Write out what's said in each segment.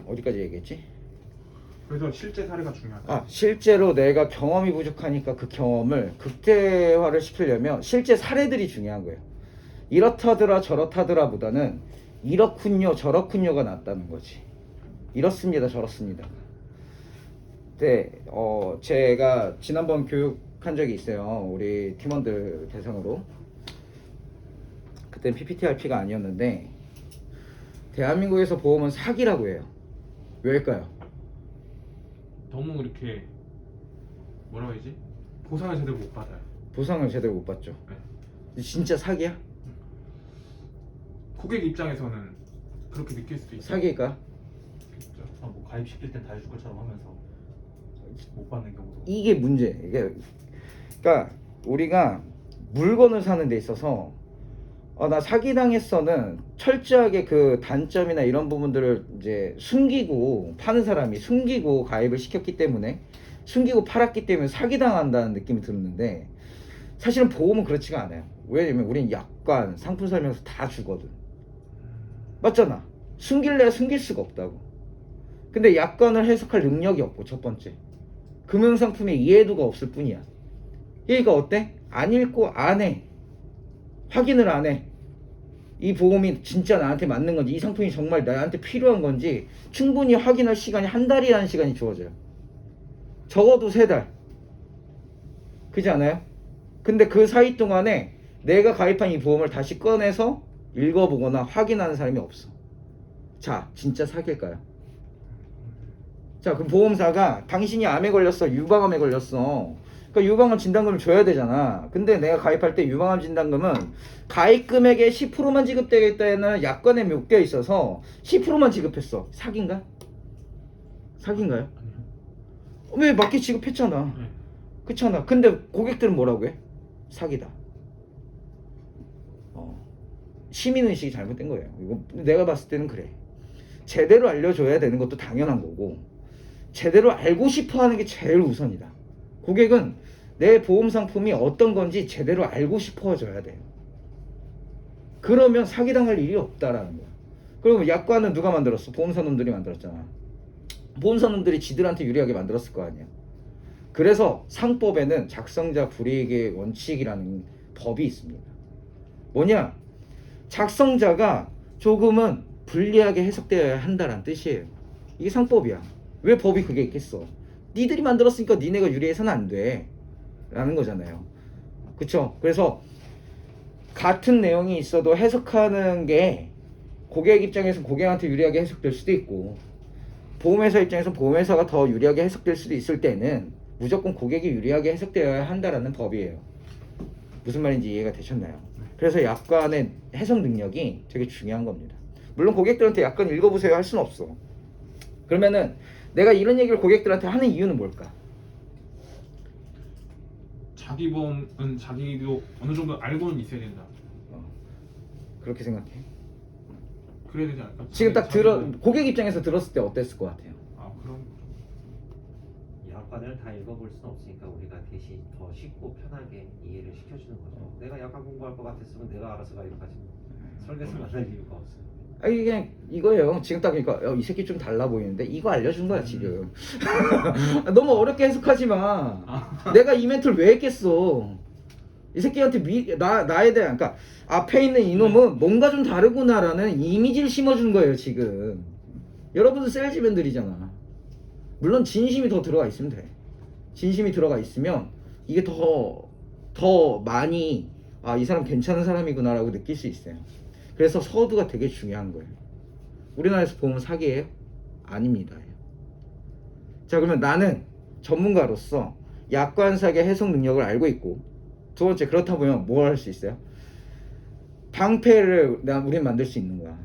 어디까지 얘기했지? 그래서 실제 사례가 중요하다. 아, 실제로 내가 경험이 부족하니까 그 경험을 극대화를 시키려면 실제 사례들이 중요한 거예요. 이렇다더라 저렇다더라 보다는 이렇군요 저렇군요가 낫다는 거지. 이렇습니다 저렇습니다. 네, 제가 지난번 교육한 적이 있어요. 우리 팀원들 대상으로. 그땐 PPTRP가 아니었는데 대한민국에서 보험은 사기라고 해요. 왜일까요? 너무 이렇게 뭐라고 해야지? 보상을 제대로 못 받아요. 보상을 제대로 못 받죠. 네. 진짜 사기야? 고객 입장에서는 그렇게 느낄 수도 있어요. 사기일까? 뭐 가입시킬 땐 다 해줄 것처럼 하면서 못 받는 경우도. 이게 문제. 그러니까 우리가 물건을 사는 데 있어서 나 사기당했어는 철저하게 그 단점이나 이런 부분들을 이제 숨기고 파는 사람이 숨기고 가입을 시켰기 때문에 숨기고 팔았기 때문에 사기당한다는 느낌이 들었는데 사실은 보험은 그렇지가 않아요. 왜냐면 우린 약관, 상품 설명서 다 주거든. 맞잖아. 숨길래야 숨길 수가 없다고. 근데 약관을 해석할 능력이 없고 첫 번째 금융상품의 이해도가 없을 뿐이야. 얘가 어때? 안 읽고 안 해. 확인을 안 해. 이 보험이 진짜 나한테 맞는 건지 이 상품이 정말 나한테 필요한 건지 충분히 확인할 시간이 한 달이라는 시간이 주어져요. 적어도 3달. 그렇지 않아요? 근데 그 사이 동안에 내가 가입한 이 보험을 다시 꺼내서 읽어보거나 확인하는 사람이 없어. 자, 진짜 사기일까요? 자, 그럼 보험사가 당신이 암에 걸렸어, 유방암에 걸렸어. 그러니까 유방암 진단금을 줘야 되잖아. 근데 내가 가입할 때 유방암 진단금은 가입 금액의 10%만 지급되겠다는 약관에 묶여 있어서 10%만 지급했어. 사기인가? 사기인가요? 아니요. 왜 맞게 지급했잖아. 네. 그렇잖아. 근데 고객들은 뭐라고 해? 사기다. 시민의식이 잘못된 거예요. 이거 내가 봤을 때는 그래. 제대로 알려줘야 되는 것도 당연한 거고 제대로 알고 싶어 하는 게 제일 우선이다. 고객은 내 보험 상품이 어떤 건지 제대로 알고 싶어 져야 돼요. 그러면 사기당할 일이 없다라는 거야. 그리고 약관은 누가 만들었어? 보험사놈들이 만들었잖아. 보험사놈들이 지들한테 유리하게 만들었을 거 아니야. 그래서 상법에는 작성자 불이익의 원칙이라는 법이 있습니다. 뭐냐? 작성자가 조금은 불리하게 해석되어야 한다는 뜻이에요. 이게 상법이야. 왜 법이 그게 있겠어? 니들이 만들었으니까 니네가 유리해서는 안 돼 라는 거잖아요. 그쵸? 그래서 같은 내용이 있어도 해석하는 게 고객 입장에서 고객한테 유리하게 해석될 수도 있고 보험회사 입장에서 보험회사가 더 유리하게 해석될 수도 있을 때는 무조건 고객이 유리하게 해석되어야 한다라는 법이에요. 무슨 말인지 이해가 되셨나요? 그래서 약관의 해석 능력이 되게 중요한 겁니다. 물론 고객들한테 약관 읽어보세요 할 수는 없어. 그러면은 내가 이런 얘기를 고객들한테 하는 이유는 뭘까? 자기 보험은 자기도 어느 정도 알고는 있어야 된다. 그렇게 생각해. 그래야 되지 않을까? 지금 딱 고객 입장에서 들었을 때 어땠을 것 같아요? 그럼 약관을 다 읽어볼 수는 없으니까 우리가 대신 더 쉽고 편하게 이해를 시켜주는 거죠. 내가 약관 공부할 것 같았으면 내가 알아서 가입하지. 설계서 만날 이유가 없어요. 아니 그냥 이거예요. 지금 딱 그러니까 이 새끼 좀 달라 보이는데 이거 알려준 거야 지금. 너무 어렵게 해석하지 마. 내가 이 멘트를 왜 했겠어? 이 새끼한테 나에 대한 그러니까 앞에 있는 이놈은 뭔가 좀 다르구나라는 이미지를 심어준 거예요 지금. 여러분들 셀즈맨들이잖아. 물론 진심이 더 들어가 있으면 돼. 진심이 들어가 있으면 이게 더 많이 이 사람 괜찮은 사람이구나라고 느낄 수 있어요. 그래서 서두가 되게 중요한 거예요. 우리나라에서 보면 사기예요? 아닙니다. 자, 그러면 나는 전문가로서 약관사기의 해석 능력을 알고 있고 두 번째 그렇다 보면 뭘 할 수 있어요? 방패를 우린 만들 수 있는 거야.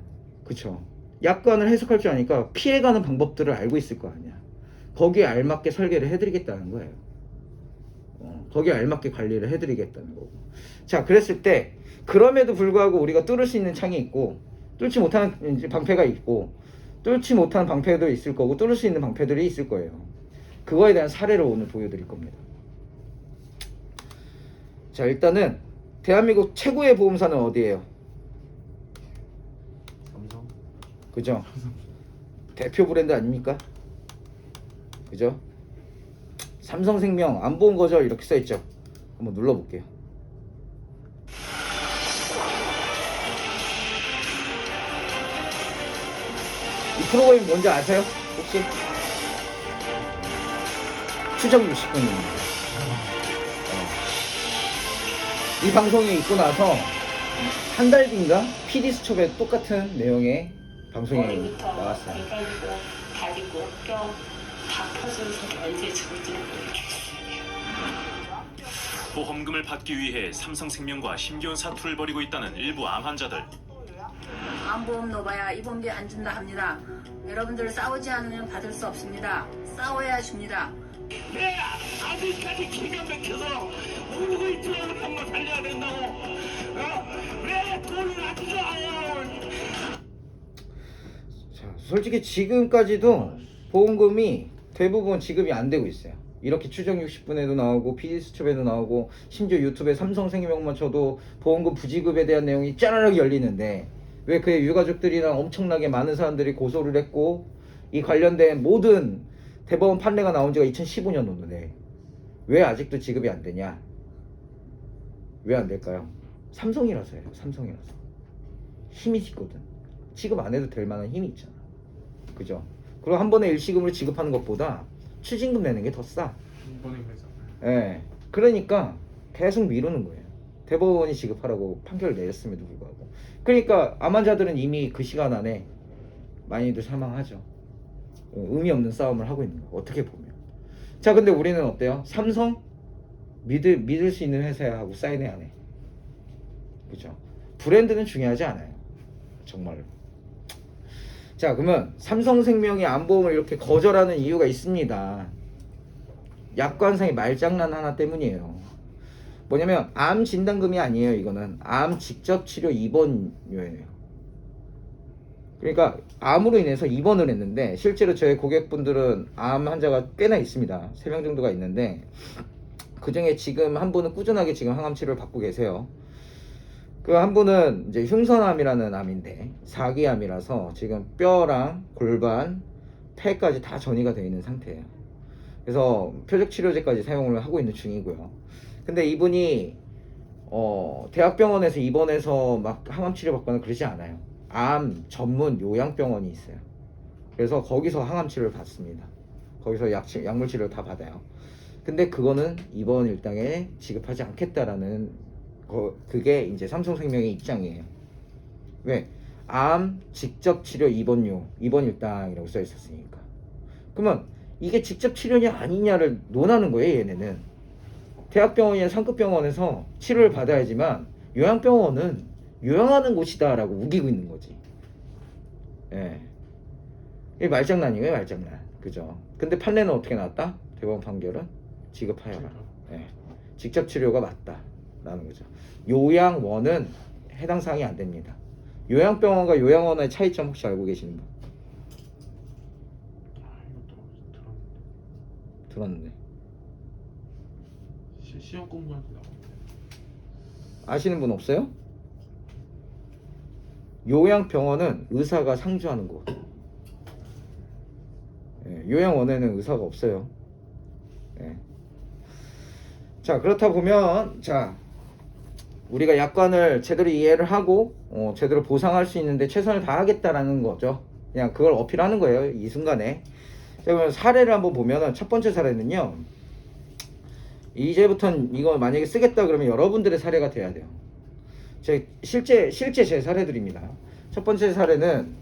그쵸? 약관을 해석할 줄 아니까 피해가는 방법들을 알고 있을 거 아니야. 거기에 알맞게 설계를 해드리겠다는 거예요. 거기에 알맞게 관리를 해드리겠다는 거고. 자, 그랬을 때 그럼에도 불구하고 우리가 뚫을 수 있는 창이 있고 뚫지 못하는 이제 방패가 있고 뚫지 못하는 방패도 있을 거고 뚫을 수 있는 방패들이 있을 거예요. 그거에 대한 사례를 오늘 보여드릴 겁니다. 자, 일단은 대한민국 최고의 보험사는 어디예요? 삼성. 그죠? 대표 브랜드 아닙니까? 그죠? 삼성생명 안 본 거죠? 이렇게 써있죠. 한번 눌러볼게요. 이 프로그램 뭔지 아세요? 혹시? 추적 60분입니다. 이 방송이 있고 나서 한 달 뒤인가 PD수첩에 똑같은 내용의 방송이 나왔어요. 대가리고 다리고 뼈 다 퍼져서 언제 죽을지는 모르겠어요. 보험금을 받기 위해 삼성생명과 힘겨운 사투를 벌이고 있다는 일부 암 환자들. 암보험 넣어봐야 입원비 안 준다 합니다. 여러분들 싸우지 않으면 받을 수 없습니다. 싸워야 줍니다. 내 아들까지 기가 막혀서 울고 있지만 우리 엄마 살려야 된다고. 왜 돈을 안 줘? 자, 솔직히 지금까지도 보험금이 대부분 지급이 안 되고 있어요. 이렇게 추정 60분에도 나오고 PD수첩에도 나오고 심지어 유튜브에 삼성생명만 쳐도 보험금 부지급에 대한 내용이 짜르르 열리는데 왜 그의 유가족들이랑 엄청나게 많은 사람들이 고소를 했고 이 관련된 모든 대법원 판례가 나온 지가 2015년도인데 왜 아직도 지급이 안 되냐? 왜 안 될까요? 삼성이라서예요. 삼성이라서. 힘이 있거든. 지급 안 해도 될 만한 힘이 있잖아. 그죠? 그리고 한 번에 일시금으로 지급하는 것보다 추징금 내는 게 더 싸. 이번에 그래서 예. 그러니까 계속 미루는 거예요. 대법원이 지급하라고 판결을 내렸음에도 불구하고. 그러니까 암 환자들은 이미 그 시간 안에 많이들 사망하죠. 의미 없는 싸움을 하고 있는 거. 어떻게 보면. 자, 근데 우리는 어때요? 삼성 믿을 수 있는 회사야 하고 사인해 안 해. 그죠? 브랜드는 중요하지 않아요. 정말로. 자, 그러면 삼성생명이 암보험을 이렇게 거절하는 이유가 있습니다. 약관상의 말장난 하나 때문이에요. 뭐냐면 암 진단금이 아니에요. 이거는 암 직접 치료 입원료예요. 그러니까 암으로 인해서 입원을 했는데 실제로 저희 고객분들은 암 환자가 꽤나 있습니다. 3명 정도가 있는데 그 중에 지금 한 분은 꾸준하게 지금 항암 치료를 받고 계세요. 그 한 분은 이제 흉선암이라는 암인데 사기암이라서 지금 뼈랑 골반, 폐까지 다 전이가 되어 있는 상태예요. 그래서 표적 치료제까지 사용을 하고 있는 중이고요. 근데 이분이 대학병원에서 입원해서 막 항암 치료 받거나 그러지 않아요. 암 전문 요양병원이 있어요. 그래서 거기서 항암 치료를 받습니다. 거기서 약물 치료를 다 받아요. 근데 그거는 이번 일당에 지급하지 않겠다라는 그게 이제 삼성생명의 입장이에요. 왜? 암 직접 치료 입원료, 입원 일당이라고 써 있었으니까. 그러면 이게 직접 치료냐 아니냐를 논하는 거예요, 얘네는. 대학병원이나 상급병원에서 치료를 받아야지만 요양병원은 요양하는 곳이다라고 우기고 있는 거지. 예. 이게 말장난이에요, 말장난. 그죠? 근데 판례는 어떻게 나왔다? 대법원 판결은 지급하여라. 예. 직접 치료가 맞다라는 거죠. 요양원은 해당 사항이 안 됩니다. 요양병원과 요양원의 차이점 혹시 알고 계시는 분? 이것도 들었는데 들었는데 시험 공부할 때 나오는데 아시는 분 없어요? 요양병원은 의사가 상주하는 곳. 예, 요양원에는 의사가 없어요. 예. 자, 그렇다 보면 자 우리가 약관을 제대로 이해를 하고 제대로 보상할 수 있는데 최선을 다하겠다라는 거죠. 그냥 그걸 어필하는 거예요, 이 순간에. 자, 그러면 사례를 한번 보면은 첫 번째 사례는요. 이제부터는 이거 만약에 쓰겠다 그러면 여러분들의 사례가 돼야 돼요. 실제 제 사례들입니다. 첫 번째 사례는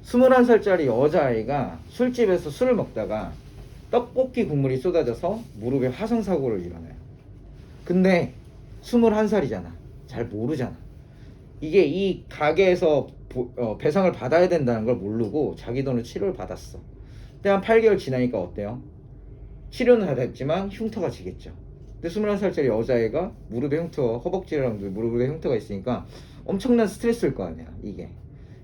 21살짜리 여자아이가 술집에서 술을 먹다가 떡볶이 국물이 쏟아져서 무릎에 화상사고를 일어나요. 근데 21살이잖아. 잘 모르잖아. 이게 이 가게에서 배상을 받아야 된다는 걸 모르고 자기 돈으로 치료를 받았어. 근데 한 8개월 지나니까 어때요? 치료는 다 됐지만 흉터가 지겠죠. 근데 21살짜리 여자애가 무릎에 흉터, 허벅지랑 무릎에 흉터가 있으니까 엄청난 스트레스일 거 아니야, 이게.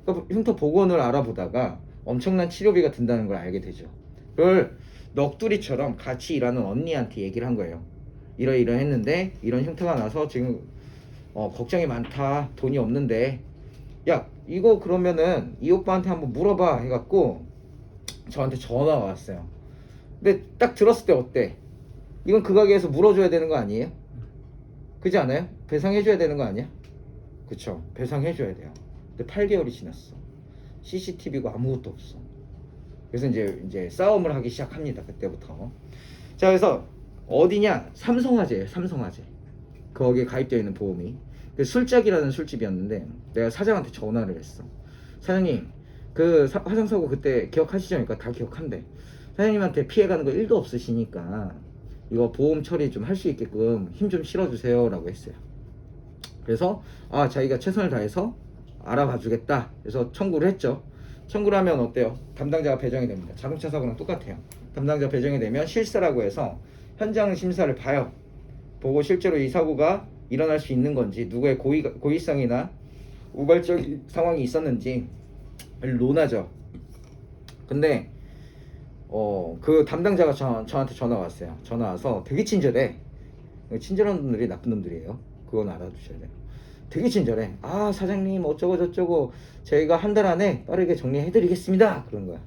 그러니까 흉터 복원을 알아보다가 엄청난 치료비가 든다는 걸 알게 되죠. 그걸 넋두리처럼 같이 일하는 언니한테 얘기를 한 거예요. 이러했는데 이런 흉터가 나서 지금 걱정이 많다, 돈이 없는데 야 이거 그러면은 이 오빠한테 한번 물어봐 해갖고 저한테 전화가 왔어요. 근데 딱 들었을 때 어때? 이건 그 가게에서 물어줘야 되는 거 아니에요? 그렇지 않아요? 배상해줘야 되는 거 아니야? 그쵸, 배상해줘야 돼요. 근데 8개월이 지났어. CCTV고 아무것도 없어. 그래서 이제 싸움을 하기 시작합니다. 그때부터. 자, 그래서 어디냐? 삼성화재예요. 삼성화재. 거기에 가입되어 있는 보험이. 그 술짝이라는 술집이었는데 내가 사장한테 전화를 했어. 사장님, 그 화상사고 그때 기억하시죠? 그러니까 다 기억한대. 사장님한테 피해가는 거 1도 없으시니까 이거 보험 처리 좀 할 수 있게끔 힘 좀 실어주세요 라고 했어요. 그래서 자기가 최선을 다해서 알아봐 주겠다. 그래서 청구를 했죠. 청구를 하면 어때요? 담당자가 배정이 됩니다. 자동차 사고랑 똑같아요. 담당자 배정이 되면 실사라고 해서 현장 심사를 봐요. 보고 실제로 이 사고가 일어날 수 있는 건지, 누구의 고의성이나 우발적인 상황이 있었는지 논하죠. 근데 그 담당자가 저한테 전화 왔어요. 전화 와서 되게 친절해. 친절한 분들이 나쁜 놈들이에요. 그건 알아두셔야 돼요. 되게 친절해. 사장님 어쩌고 저쩌고 저희가 한 달 안에 빠르게 정리해드리겠습니다. 그런 거야.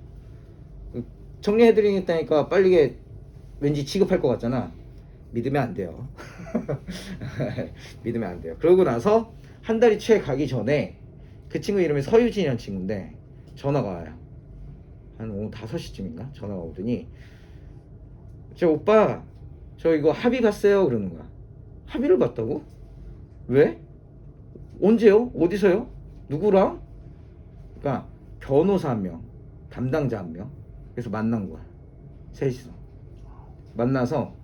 정리해드리겠다니까 빨리 왠지 취급할 것 같잖아. 믿으면 안 돼요. 믿으면 안 돼요. 그러고 나서 한 달이 채 가기 전에 그 친구 이름이 서유진이라는 친구인데 전화가 와요. 한 오후 5시쯤인가 전화가 오더니 저 오빠 저 이거 합의 봤어요 그러는 거야. 합의를 봤다고? 왜? 언제요? 어디서요? 누구랑? 그러니까 변호사 1명, 담당자 1명. 그래서 만난 거야. 셋이서 만나서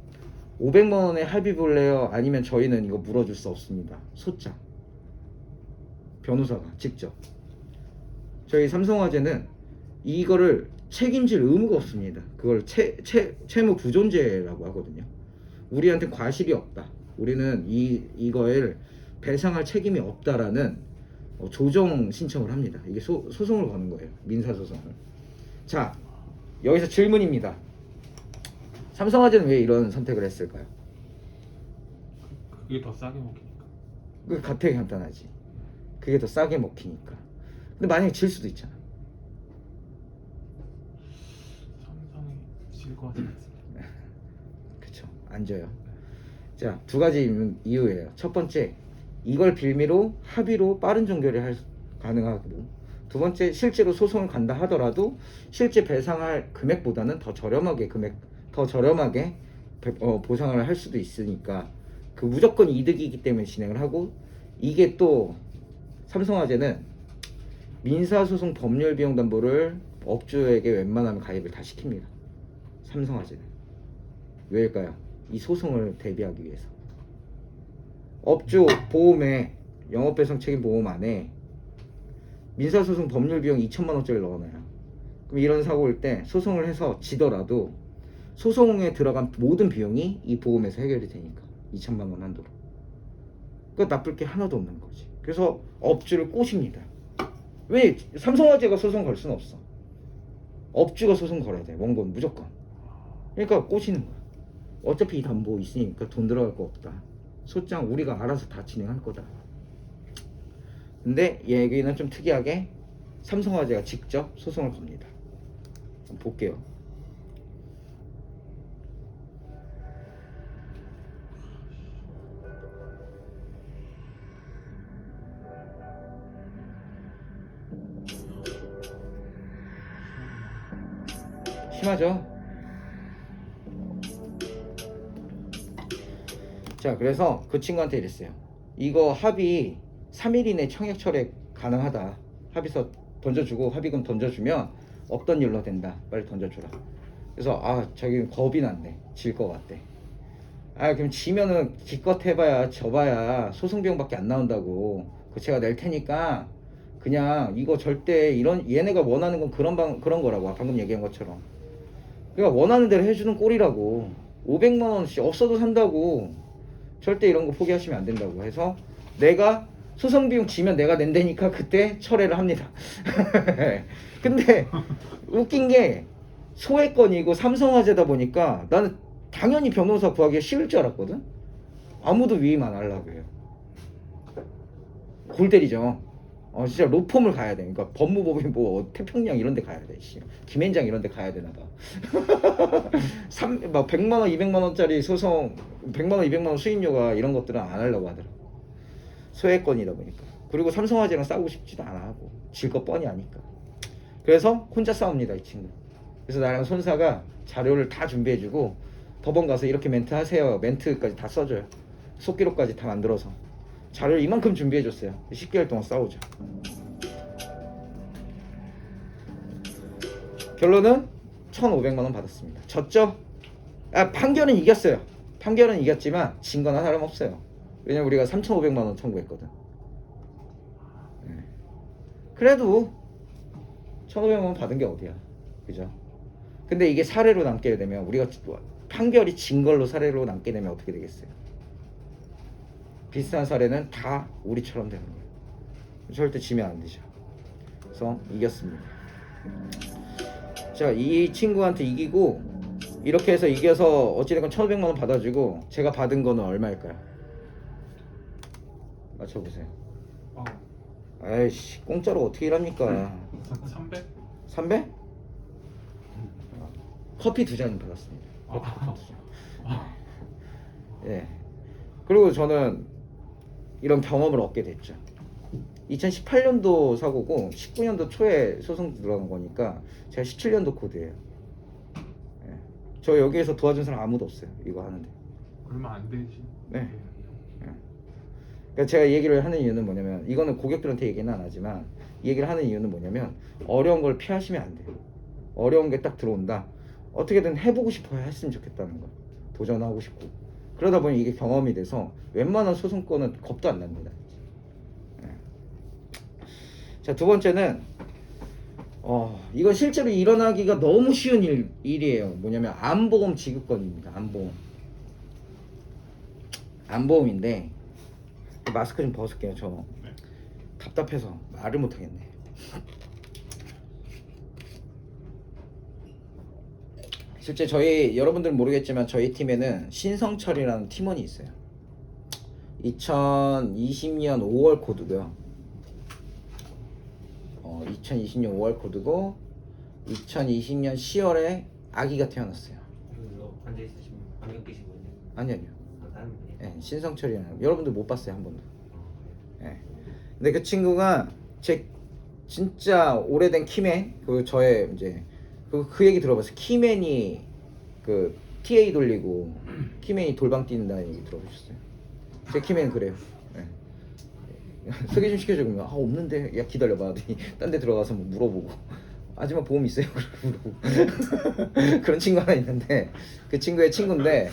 500만 원에 합의 볼래요? 아니면 저희는 이거 물어줄 수 없습니다. 소장. 변호사가 직접. 저희 삼성화재는 이거를 책임질 의무가 없습니다. 그걸 채무 부존재라고 하거든요. 우리한테 과실이 없다. 우리는 이거를 배상할 책임이 없다라는 조정 신청을 합니다. 이게 소송을 거는 거예요. 민사소송을. 자, 여기서 질문입니다. 삼성화재는 왜 이런 선택을 했을까요? 그게 더 싸게 먹히니까. 그게 되게 간단하지. 그게 더 싸게 먹히니까. 근데 만약에 질 수도 있잖아. 삼성이 질 것 같지 않습니다. 그쵸, 안 져요. 자, 2가지 이유예요. 첫 번째, 이걸 빌미로 합의로 빠른 종결이 가능하고, 2번째, 실제로 소송을 간다 하더라도 실제 배상할 금액보다는 더 저렴하게 보상을 할 수도 있으니까 그 무조건 이득이기 때문에 진행을 하고, 이게 또 삼성화재는 민사소송 법률비용 담보를 업주에게 웬만하면 가입을 다 시킵니다. 삼성화재는. 왜일까요? 이 소송을 대비하기 위해서. 업주 보험에 영업배상 책임 보험 안에 민사소송 법률비용 2천만 원짜리 넣어놔요. 그럼 이런 사고일 때 소송을 해서 지더라도 소송에 들어간 모든 비용이 이 보험에서 해결이 되니까 2천만 원 한도로. 그러니까 나쁠 게 하나도 없는 거지. 그래서 업주를 꼬십니다. 왜? 삼성화재가 소송 걸 수는 없어. 업주가 소송 걸어야 돼. 원고는 무조건. 그러니까 꼬시는 거야. 어차피 이 담보 있으니까 돈 들어갈 거 없다. 소장 우리가 알아서 다 진행할 거다. 근데 얘기는 좀 특이하게 삼성화재가 직접 소송을 겁니다. 한번 볼게요. 심하죠? 자, 그래서 그 친구한테 이랬어요. 이거 합의 3일 이내 청약 철회 가능하다. 합의서 던져주고 합의금 던져주면 없던 일로 된다. 빨리 던져주라. 그래서 자기 겁이 났네. 질 것 같대. 그럼 지면은 기껏 해봐야 져봐야 소송비용밖에 안 나온다고. 그 제가 낼 테니까 그냥 이거 절대 얘네가 원하는 건 그런 거라고. 방금 얘기한 것처럼. 그러니까 원하는 대로 해주는 꼴이라고. 500만 원씩 없어도 산다고. 절대 이런 거 포기하시면 안 된다고 해서 내가 소송비용 지면 내가 낸다니까 그때 철회를 합니다. 근데 웃긴 게 소액건이고 삼성화재다 보니까 나는 당연히 변호사 구하기가 쉬울 줄 알았거든. 아무도 위임 안 하려고 해요. 골 때리죠. 진짜 로펌을 가야 돼. 그러니까 법무법인 뭐 태평양 이런 데 가야 돼. 씨. 김앤장 이런 데 가야 되나 봐. 막 100만 원, 200만 원짜리 소송, 100만 원, 200만 원 수임료가 이런 것들은 안 하려고 하더라고. 소외권이다 보니까. 그리고 삼성화재랑 싸우고 싶지도 않아 하고. 질 거 뻔히 아니까. 그래서 혼자 싸웁니다, 이 친구. 그래서 나랑 손사가 자료를 다 준비해주고 법원 가서 이렇게 멘트 하세요. 멘트까지 다 써줘요. 속기록까지 다 만들어서. 자료를 이만큼 준비해줬어요. 10개월 동안 싸우죠. 결론은 1,500만 원 받았습니다. 졌죠? 판결은 이겼어요. 판결은 이겼지만 진 건 사람 없어요. 왜냐면 우리가 3,500만 원 청구했거든. 네. 그래도 1,500만 원 받은 게 어디야, 그죠? 근데 이게 사례로 남게 되면 우리가 판결이 진 걸로 사례로 남게 되면 어떻게 되겠어요? 비슷한 사례는 다 우리처럼 되는 거예요. 절대 지면 안 되죠. 그래서 이겼습니다. 자, 이 친구한테 이기고 이렇게 해서 이겨서 어찌됐건 1,500만 원 받아주고 제가 받은 거는 얼마일까요? 맞춰보세요. 아이씨, 공짜로 어떻게 일합니까? 300? 300? 커피 2잔 받았습니다. 커피 아. 2잔. 예. 그리고 저는 이런 경험을 얻게 됐죠. 2018년도 사고고 19년도 초에 소송 들어간 거니까 제가 17년도 코드예요. 예. 저 여기에서 도와준 사람 아무도 없어요. 이거 하는데. 그러면 안 되지. 네. 그러니까 제가 이 얘기를 하는 이유는 뭐냐면, 이거는 고객들한테 얘기는 안 하지만 이 얘기를 하는 이유는 뭐냐면, 어려운 걸 피하시면 안 돼요. 어려운 게 딱 들어온다, 어떻게든 해보고 싶어야 했으면 좋겠다는 거, 도전하고 싶고. 그러다 보니 이게 경험이 돼서 웬만한 소송권은 겁도 안 납니다. 네. 자, 두 번째는 이건 실제로 일어나기가 너무 쉬운 일이에요. 뭐냐면 암보험 지급권입니다. 암보험인데, 마스크 좀 벗을게요. 저 답답해서 말을 못하겠네. 실제 여러분들은 모르겠지만 저희 팀에는 신성철이라는 팀원이 있어요. 2020년 5월 코드고요. 2020년 5월 코드고 2020년 10월에 아기가 태어났어요. 그리고 앉아 있으신 분, 안경 끼신 분이요? 아니요. 다른 분이요? 네, 신성철이라는, 여러분들 못 봤어요, 한 번도. 그래요? 네. 근데 그 친구가 제 진짜 오래된 키맨, 저의 이제 그 얘기 들어봤어요. 키맨이 그 TA 돌리고 키맨이 돌방 뛰는다는 얘기 들어보셨어요? 제 키맨은 그래요. 네. 소개 좀 시켜줘. 그러면 없는데. 야, 기다려봐. 딴 데 들어가서 뭐 물어보고, 하지만 보험 있어요? 물어보고. 그런 친구 하나 있는데, 그 친구의 친구인데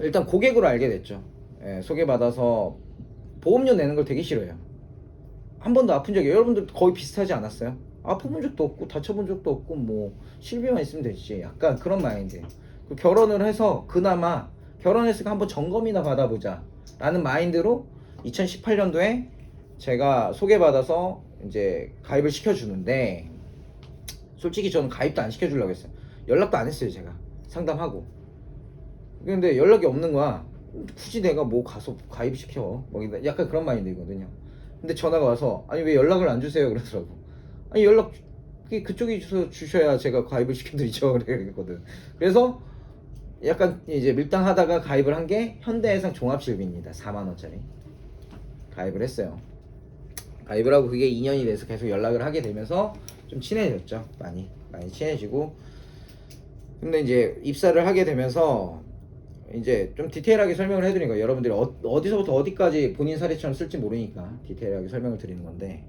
일단 고객으로 알게 됐죠. 예, 소개받아서 보험료 내는 걸 되게 싫어해요. 한 번도 아픈 적이, 여러분들 거의 비슷하지 않았어요? 아파본 적도 없고 다쳐본 적도 없고 뭐 실비만 있으면 되지, 약간 그런 마인드. 결혼을 해서 그나마 결혼했으니까 한번 점검이나 받아보자 라는 마인드로 2018년도에 제가 소개받아서 이제 가입을 시켜주는데, 솔직히 저는 가입도 안 시켜주려고 했어요. 연락도 안 했어요. 제가 상담하고. 근데 연락이 없는 거야. 굳이 내가 뭐 가서 가입시켜, 뭐 약간 그런 마인드거든요. 근데 전화가 와서, 아니 왜 연락을 안 주세요? 그러더라고. 아니 연락 그쪽이 주셔야 제가 가입을 시켜드리죠. 그랬거든. 그래서 약간 이제 밀당하다가 가입을 한 게 현대해상 종합실비입니다. 4만원짜리 가입을 했어요. 가입을 하고 그게 2년이 돼서 계속 연락을 하게 되면서 좀 친해졌죠. 많이 친해지고. 근데 이제 입사를 하게 되면서 이제 좀 디테일하게 설명을 해드리는 거예요. 여러분들이 어디서부터 어디까지 본인 사례처럼 쓸지 모르니까 디테일하게 설명을 드리는 건데,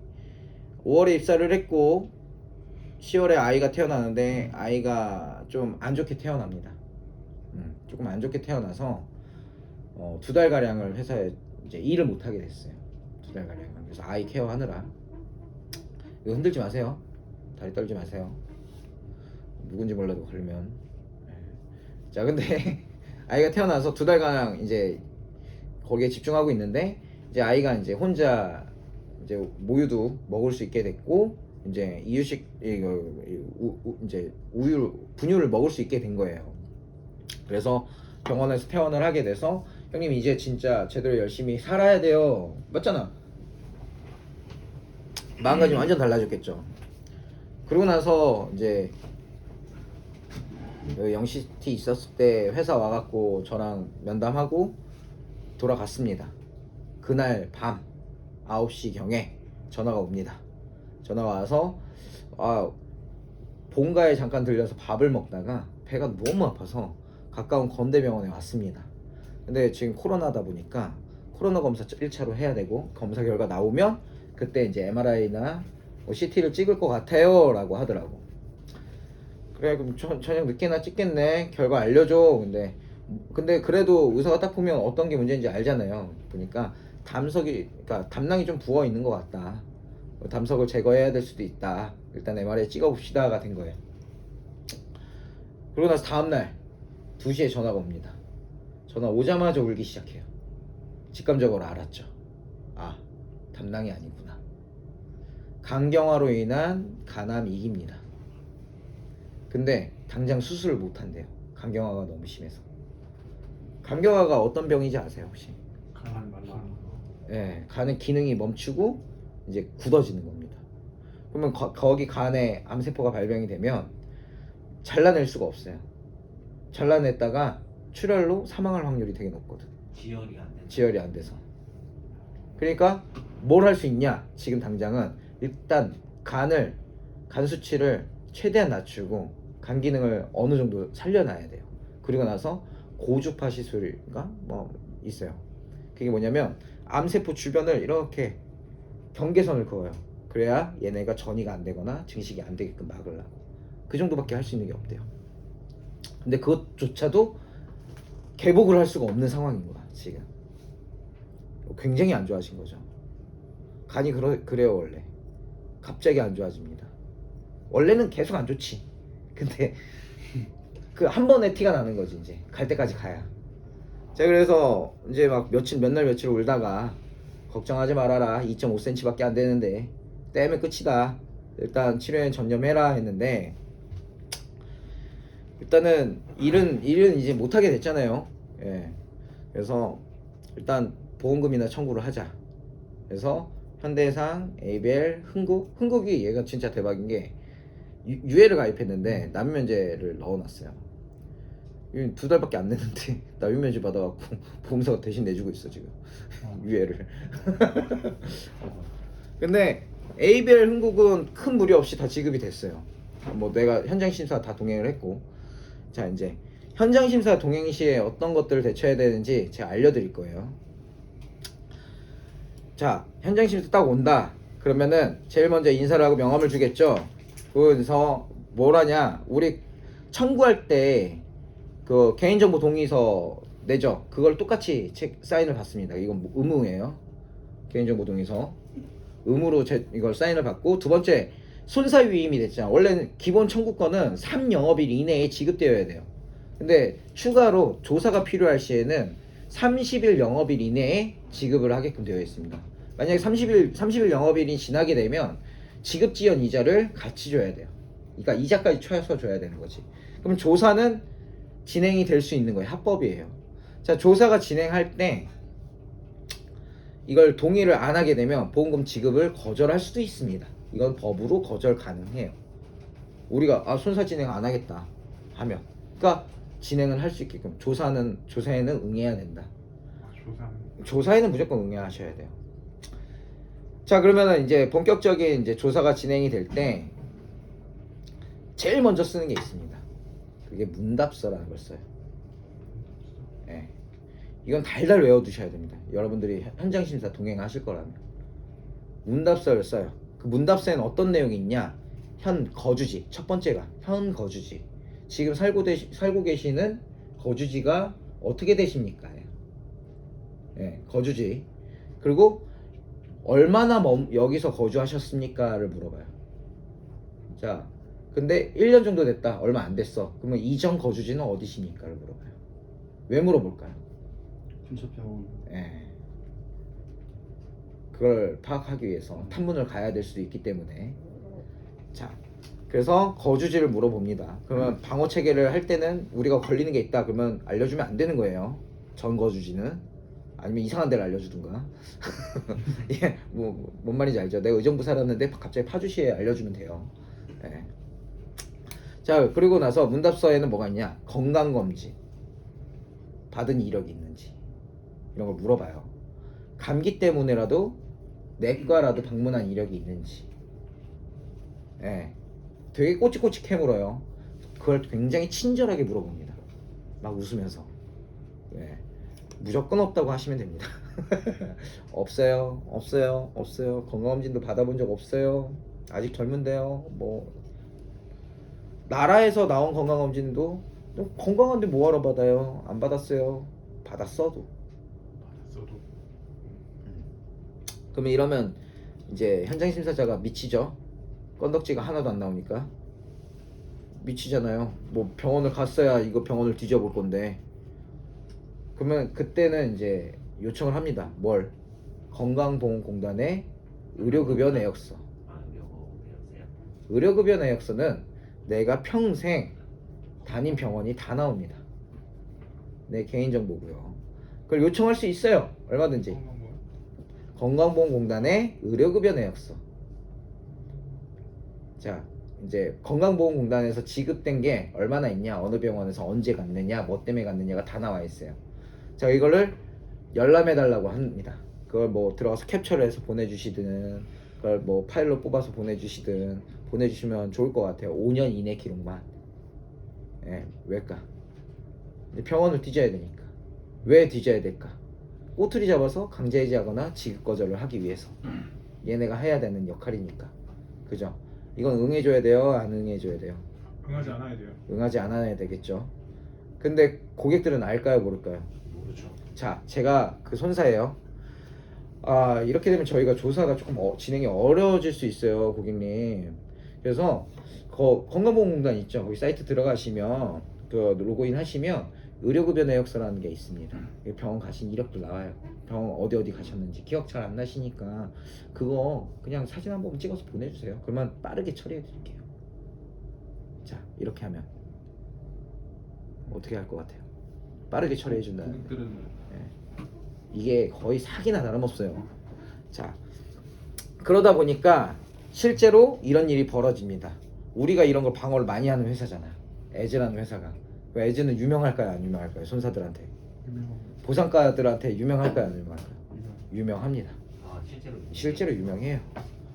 5월에 입사를 했고 10월에 아이가 태어나는데, 아이가 좀 안 좋게 태어납니다. 조금 안 좋게 태어나서 2달가량을 회사에 이제 일을 못하게 됐어요. 2달가량. 그래서 아이 케어하느라. 이거 흔들지 마세요. 다리 떨지 마세요. 누군지 몰라도 걸리면. 자, 근데 아이가 태어나서 2달가량 이제 거기에 집중하고 있는데, 이제 아이가 이제 혼자 이제 모유도 먹을 수 있게 됐고, 이제 이유식 이제 분유를 먹을 수 있게 된 거예요. 그래서 병원에서 퇴원을 하게 돼서, 형님 이제 진짜 제대로 열심히 살아야 돼요. 맞잖아. 마음가짐이 완전 달라졌겠죠. 그러고 나서 이제 그 영시티 있었을 때 회사 와갖고 저랑 면담하고 돌아갔습니다. 그날 밤 9시경에 전화가 옵니다. 전화가 와서 본가에 잠깐 들려서 밥을 먹다가 배가 너무 아파서 가까운 건대병원에 왔습니다. 근데 지금 코로나다 보니까 코로나 검사 1차로 해야 되고 검사 결과 나오면 그때 이제 MRI나 뭐 CT를 찍을 것 같아요 라고 하더라고. 그래 그럼 저녁 늦게나 찍겠네. 결과 알려줘. 근데 그래도 의사가 딱 보면 어떤 게 문제인지 알잖아요. 보니까 그러니까 담낭이 좀 부어 있는 것 같다. 담석을 제거해야 될 수도 있다. 일단 MRI 찍어봅시다가 된 거예요. 그러고 나서 다음날 2시에 전화가 옵니다. 전화 오자마자 울기 시작해요. 직감적으로 알았죠. 담낭이 아니구나. 간경화로 인한 간암 2기입니다. 근데 당장 수술을 못 한대요. 간경화가 너무 심해서. 간경화가 어떤 병인지 아세요 혹시? 가만 말라. 예, 간의 기능이 멈추고 이제 굳어지는 겁니다. 그러면 거기 간에 암세포가 발병이 되면 잘라낼 수가 없어요. 잘라냈다가 출혈로 사망할 확률이 되게 높거든. 지혈이 안 돼서. 그러니까 뭘 할 수 있냐? 지금 당장은 일단 간 수치를 최대한 낮추고 간 기능을 어느 정도 살려놔야 돼요. 그리고 나서 고주파 시술인가 뭐 있어요. 그게 뭐냐면 암세포 주변을 이렇게 경계선을 그어요. 그래야 얘네가 전이가 안 되거나 증식이 안 되게끔 막으려고. 그 정도밖에 할 수 있는 게 없대요. 근데 그것조차도 개복을 할 수가 없는 상황인 거야 지금. 굉장히 안 좋아진 거죠. 간이 그래요 원래. 갑자기 안 좋아집니다. 원래는 계속 안 좋지. 근데 그 한 번에 티가 나는 거지. 이제 갈 때까지 가야. 자 그래서 이제 막 며칠 울다가 걱정하지 말아라. 2.5cm밖에 안 되는데 떼면 끝이다. 일단 치료에 전념해라 했는데 일단은 일은 이제 못하게 됐잖아요. 예. 그래서 일단 보험금이나 청구를 하자. 그래서 현대해상, ABL, 흥국이 얘가 진짜 대박인 게 유해를 가입했는데 납입면제를 넣어놨어요. 2달밖에 안 냈는데 납입면제 받아갖고 보험사가 대신 내주고 있어 지금. 유해를. 근데 ABL 흥국은 큰 무리 없이 다 지급이 됐어요. 뭐 내가 현장 심사 다 동행을 했고. 자 이제 현장 심사 동행 시에 어떤 것들을 대처해야 되는지 제가 알려드릴 거예요. 자 현장 심사 딱 온다. 그러면은 제일 먼저 인사를 하고 명함을 주겠죠. 그래서 뭘 하냐, 우리 청구할 때 그 개인정보 동의서 내죠. 그걸 똑같이 사인을 받습니다. 이건 의무예요. 개인정보 동의서 의무로 이걸 사인을 받고, 두 번째 손사위임이 됐잖아. 원래는 기본 청구권은 3영업일 이내에 지급되어야 돼요. 근데 추가로 조사가 필요할 시에는 30일 영업일 이내에 지급을 하게끔 되어 있습니다. 만약에 30일 영업일이 지나게 되면 지급 지연 이자를 같이 줘야 돼요. 그러니까 이자까지 쳐서 줘야 되는 거지. 그럼 조사는 진행이 될 수 있는 거예요. 합법이에요. 자, 조사가 진행할 때 이걸 동의를 안 하게 되면 보험금 지급을 거절할 수도 있습니다. 이건 법으로 거절 가능해요. 우리가 손사 진행 안 하겠다 하면, 그러니까 진행을 할 수 있게끔 조사에는 응해야 된다. 조사에는 무조건 응해하셔야 돼요. 자, 그러면은 이제 본격적인 이제 조사가 진행이 될 때 제일 먼저 쓰는 게 있습니다. 그게 문답서라는 걸 써요. 예. 이건 달달 외워두셔야 됩니다. 여러분들이 현장 심사 동행하실 거라면 문답서를 써요. 그 문답서에는 어떤 내용이 있냐? 현 거주지, 첫 번째가 현 거주지. 지금 살고 계시는 거주지가 어떻게 되십니까? 예, 거주지. 그리고 얼마나 여기서 거주하셨습니까를 물어봐요. 자, 근데 1년 정도 됐다, 얼마 안 됐어. 그러면 이전 거주지는 어디십니까를 물어봐요. 왜 물어볼까요? 근처 병원. 예. 그걸 파악하기 위해서 탐문을 가야 될 수도 있기 때문에. 자, 그래서 거주지를 물어봅니다. 그러면 방어 체계를 할 때는 우리가 걸리는 게 있다 그러면 알려주면 안 되는 거예요. 전 거주지는. 아니면 이상한 데를 알려주든가. 예, 뭔 말인지 알죠? 내가 의정부 살았는데 갑자기 파주시에 알려주면 돼요. 예. 자, 그리고 나서 문답서에는 뭐가 있냐? 건강검진, 받은 이력이 있는지 이런 걸 물어봐요. 감기 때문에라도 내과라도 방문한 이력이 있는지. 예, 되게 꼬치꼬치 캐물어요. 그걸 굉장히 친절하게 물어봅니다. 막 웃으면서. 예, 무조건 없다고 하시면 됩니다. 없어요, 없어요, 없어요. 건강검진도 받아본 적 없어요. 아직 젊은데요. 뭐 나라에서 나온 건강검진도 건강한데 뭐하러 받아요? 안 받았어요. 받았어도. 받았어도. 그러면 이러면 이제 현장 심사자가 미치죠. 건덕지가 하나도 안 나오니까 미치잖아요. 뭐 병원을 갔어야 이거 병원을 뒤져볼 건데. 그러면 그때는 이제 요청을 합니다. 뭘? 건강보험공단의 의료급여 내역서. 아, 이거 배웠어요. 의료급여 내역서는 내가 평생 다닌 병원이 다 나옵니다. 내 개인정보고요. 그걸 요청할 수 있어요. 얼마든지. 건강보험공단의 의료급여 내역서. 자, 이제 건강보험공단에서 지급된 게 얼마나 있냐, 어느 병원에서 언제 갔느냐, 뭐 때문에 갔느냐가 다 나와 있어요. 자, 이거를 열람해 달라고 합니다. 그걸 뭐 들어가서 캡처를 해서 보내주시든, 그걸 뭐 파일로 뽑아서 보내주시든 보내주시면 좋을 것 같아요. 5년 이내 기록만. 예, 왜일까? 근데 병원을 뒤져야 되니까. 왜 뒤져야 될까? 꼬투리 잡아서 강제 해지하거나 지급 거절을 하기 위해서. 얘네가 해야 되는 역할이니까. 그죠? 이건 응해줘야 돼요? 안 응해줘야 돼요? 응하지 않아야 돼요. 응하지 않아야 되겠죠. 근데 고객들은 알까요, 모를까요? 모르죠. 자, 제가 그 손사예요. 아, 이렇게 되면 저희가 조사가 조금 진행이 어려워질 수 있어요, 고객님. 그래서 건강보험공단 있죠. 거기 사이트 들어가시면 그 로그인 하시면 의료급여 내역서라는 게 있습니다. 병원 가신 이력도 나와요. 병원 어디 가셨는지 기억 잘 안 나시니까 그거 그냥 사진 한 번 찍어서 보내주세요. 그러면 빠르게 처리해 드릴게요. 자, 이렇게 하면 어떻게 할 것 같아요? 빠르게 처리해 준다. 고객들은 이게 거의 사기나 다름없어요. 자, 그러다 보니까 실제로 이런 일이 벌어집니다. 우리가 이런 걸 방어를 많이 하는 회사잖아. 에즈라는 회사가. 왜 에즈는 유명할까요, 안 유명할까요? 손사들한테. 보상가들한테 유명할까요, 안 유명할까요? 유명합니다. 아, 실제로 유명해요.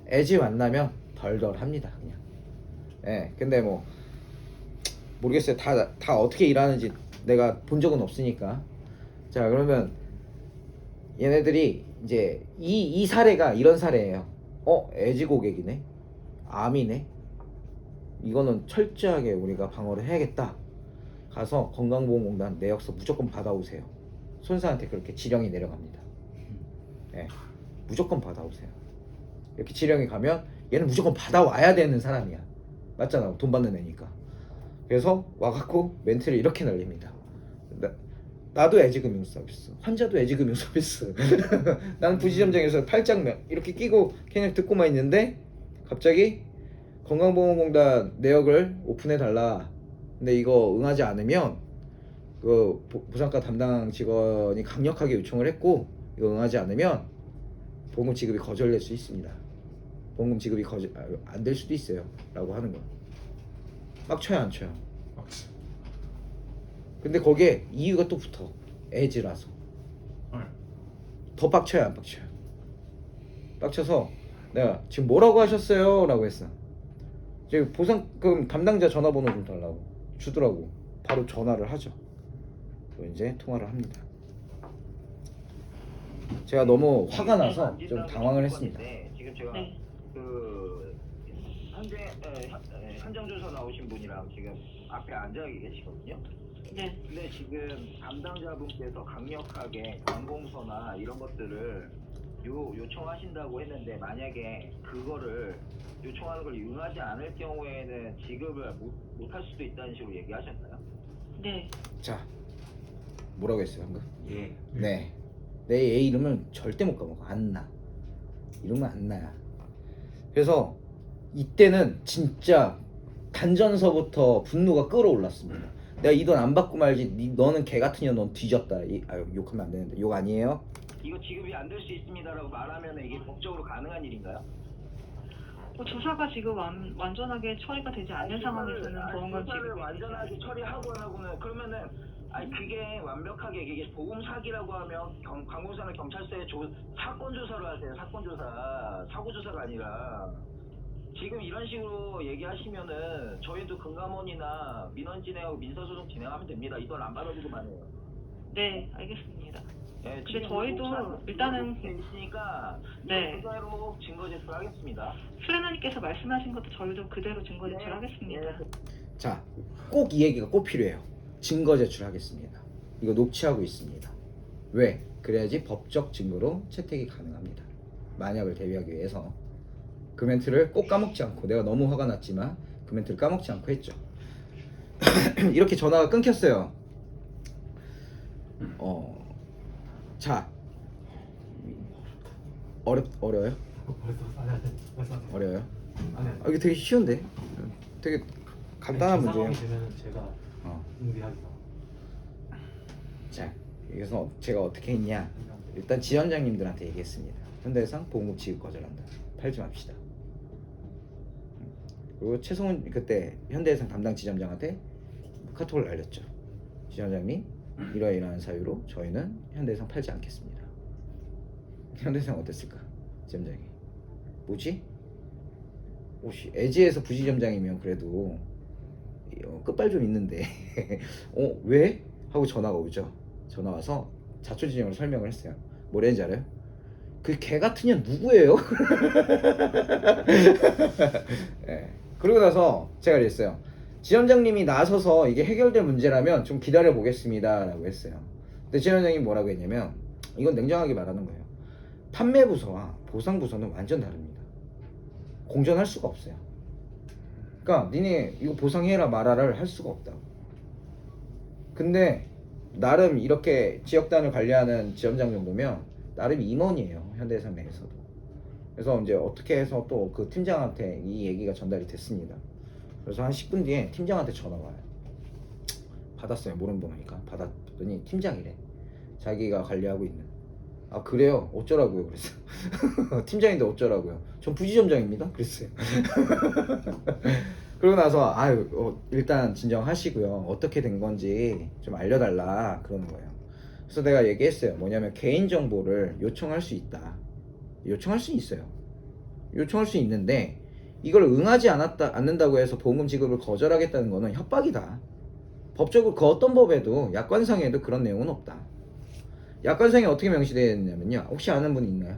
에즈 만나면 덜덜합니다, 그냥. 예, 근데 뭐 모르겠어요. 다 어떻게 일하는지 내가 본 적은 없으니까. 자, 그러면 얘네들이 이제 이 사례가 이런 사례예요. 에지 고객이네, 암이네. 이거는 철저하게 우리가 방어를 해야겠다. 가서 건강보험공단 내역서 무조건 받아오세요. 손사한테 그렇게 지령이 내려갑니다. 네, 무조건 받아오세요. 이렇게 지령이 가면 얘는 무조건 받아와야 되는 사람이야. 맞잖아, 돈 받는 애니까. 그래서 와갖고 멘트를 이렇게 날립니다. 나도 에지금융 서비스, 환자도 에지금융 서비스. 나는 부지점장에서 팔짱 이렇게 끼고 그냥 듣고만 있는데 갑자기 건강보험공단 내역을 오픈해 달라. 근데 이거 응하지 않으면 그 보상가 담당 직원이 강력하게 요청을 했고, 이거 응하지 않으면 보험금 지급이 거절될 수 있습니다. 보험금 지급이 안 될 수도 있어요 라고 하는 거야. 빡쳐요, 안 쳐요? 막지. 근데 거기에 이유가 또 붙어. 에즈라서. 더 빡쳐요, 안 빡쳐요? 빡쳐서 내가 지금 뭐라고 하셨어요? 라고 했어. 지금 보상금 담당자 전화번호 좀 달라고 주더라고. 바로 전화를 하죠. 그리고 이제 통화를 합니다. 제가 너무 화가 나서 좀 당황을 했습니다. 지금 제가 네. 그 현장조사 나오신 분이랑 지금 앞에 앉아 계시거든요. 네. 근데 지금 담당자분께서 강력하게 관공서나 이런 것들을 요청하신다고 했는데, 만약에 그거를 요청하는 걸 응하지 않을 경우에는 지급을 못할 수도 있다는 식으로 얘기하셨나요? 네. 자, 뭐라고 했어요 방금? 예. 네. 내 얘 이름은 절대 못 까먹어. 안 나. 이름은 안 나야. 그래서 이때는 진짜 단전서부터 분노가 끌어올랐습니다. 내가 이 돈 안 받고 말지. 너는 개 같은 년, 넌 뒤졌다. 아유, 욕하면 안 되는데. 욕 아니에요? 이거 지급이 안 될 수 있습니다라고 말하면 이게 법적으로 가능한 일인가요? 조사가 지금 완전하게 처리가 되지 않는 상황에서는 보험금 조사를 지급이 완전하게 처리하고는 그러면은 그게 완벽하게 이게 보험 사기라고 하면 관공서나 경찰서에 사건 조사를 하세요. 사건 조사, 사고 조사가 아니라 지금 이런 식으로 얘기하시면은 저희도 금감원이나 민원 진행하고 민사소송 진행하면 됩니다. 이 돈 안 받아주고만 해요. 네, 알겠습니다. 네, 근데 저희도 일단은 있으니까 네. 그대로 증거 제출하겠습니다. 수련원님께서 말씀하신 것도 저희도 그대로 증거 제출하겠습니다. 자, 꼭 이 얘기가 꼭 필요해요. 증거 제출하겠습니다. 이거 녹취하고 있습니다. 왜? 그래야지 법적 증거로 채택이 가능합니다. 만약을 대비하기 위해서 그 멘트를 꼭 까먹지 않고, 내가 너무 화가 났지만 그 멘트를 까먹지 않고 했죠. 이렇게 전화가 끊겼어요. 자, 어려워요? 어려워요? 이게 되게 쉬운데? 되게 간단한 문제예요. 되면 제가 응대하기가. 자, 여기서 제가 어떻게 했냐? 일단 지원장님들한테 얘기했습니다. 현대해상 보험금 지급 거절한다. 팔지 맙시다. 그리고 최성훈 그때 현대해상 담당 지점장한테 카톡을 날렸죠. 지점장님, 이러이러한 사유로 저희는 현대해상 팔지 않겠습니다. 현대해상 어땠을까? 지점장이 뭐지? 혹시 애지에서 부지점장이면 그래도 끝발 좀 있는데 왜? 하고 전화가 오죠. 전화 와서 자초지종을 설명을 했어요. 뭐랬는지 알아요? 그 개 같은 년 누구예요? 네. 그러고 나서 제가 그랬어요. 지점장님이 나서서 이게 해결될 문제라면 좀 기다려 보겠습니다 라고 했어요. 근데 지점장님이 뭐라고 했냐면, 이건 냉정하게 말하는 거예요. 판매부서와 보상부서는 완전 다릅니다. 공존할 수가 없어요. 그러니까 니네 이거 보상해라 말아라를 할 수가 없다고. 근데 나름 이렇게 지역단을 관리하는 지점장 정도면 나름 임원이에요, 현대해상 내에서도. 그래서 이제 어떻게 해서 또 그 팀장한테 이 얘기가 전달이 됐습니다. 그래서 한 10분 뒤에 팀장한테 전화가 와요. 받았어요. 모르는 번호니까 받았더니 팀장이래. 자기가 관리하고 있는. 아 그래요? 어쩌라고요? 그랬어요. 팀장인데 어쩌라고요? 전 부지점장입니다. 그랬어요. 그러고 나서 일단 진정하시고요. 어떻게 된 건지 좀 알려달라 그러는 거예요. 그래서 내가 얘기했어요. 뭐냐면 개인정보를 요청할 수 있다. 요청할 수 있어요. 요청할 수 있는데 이걸 응하지 않는다고 해서 보험금 지급을 거절하겠다는 거는 협박이다. 법적으로 그 어떤 법에도 약관상에도 그런 내용은 없다. 약관상에 어떻게 명시되어 있냐면요. 혹시 아는 분 있나요?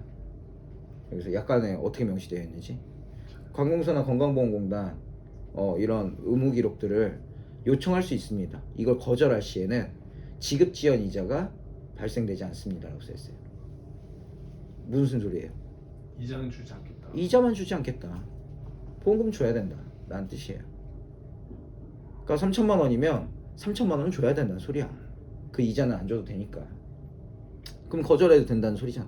여기서 약관에 어떻게 명시되어 있는지. 관공서나 건강보험공단 이런 의무 기록들을 요청할 수 있습니다. 이걸 거절할 시에는 지급 지연 이자가 발생되지 않습니다 라고 써있어요. 무슨 소리예요? 이자는 주지 않겠다. 이자만 주지 않겠다. 보험금 줘야 된다 라는 뜻이에요. 그러니까 3천만 원이면 3천만 원은 줘야 된다는 소리야. 그 이자는 안 줘도 되니까. 그럼 거절해도 된다는 소리잖아.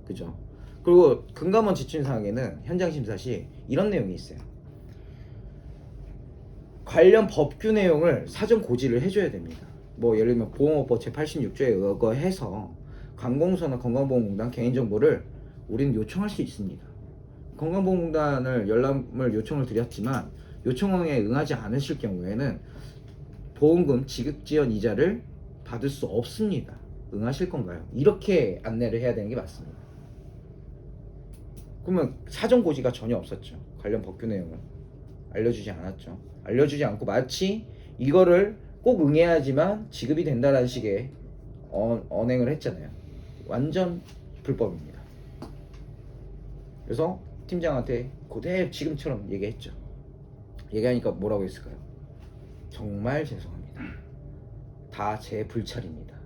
그죠? 그리고 금감원 지침사항에는 현장 심사 시 이런 내용이 있어요. 관련 법규 내용을 사전 고지를 해줘야 됩니다. 뭐 예를 들면 보험업법 제86조에 의거해서 관공서나 건강보험공단 개인정보를 우리는 요청할 수 있습니다. 건강보험공단을 열람을 요청을 드렸지만 요청에 응하지 않으실 경우에는 보험금 지급지연 이자를 받을 수 없습니다. 응하실 건가요? 이렇게 안내를 해야 되는 게 맞습니다. 그러면 사전 고지가 전혀 없었죠. 관련 법규 내용을 알려주지 않았죠. 알려주지 않고 마치 이거를 꼭 응해야지만 지급이 된다라는 식의 언행을 했잖아요. 완전 불법입니다. 그래서 팀장한테 그대로 지금처럼 얘기했죠. 얘기하니까 뭐라고 했을까요? 정말 죄송합니다. 다 제 불찰입니다.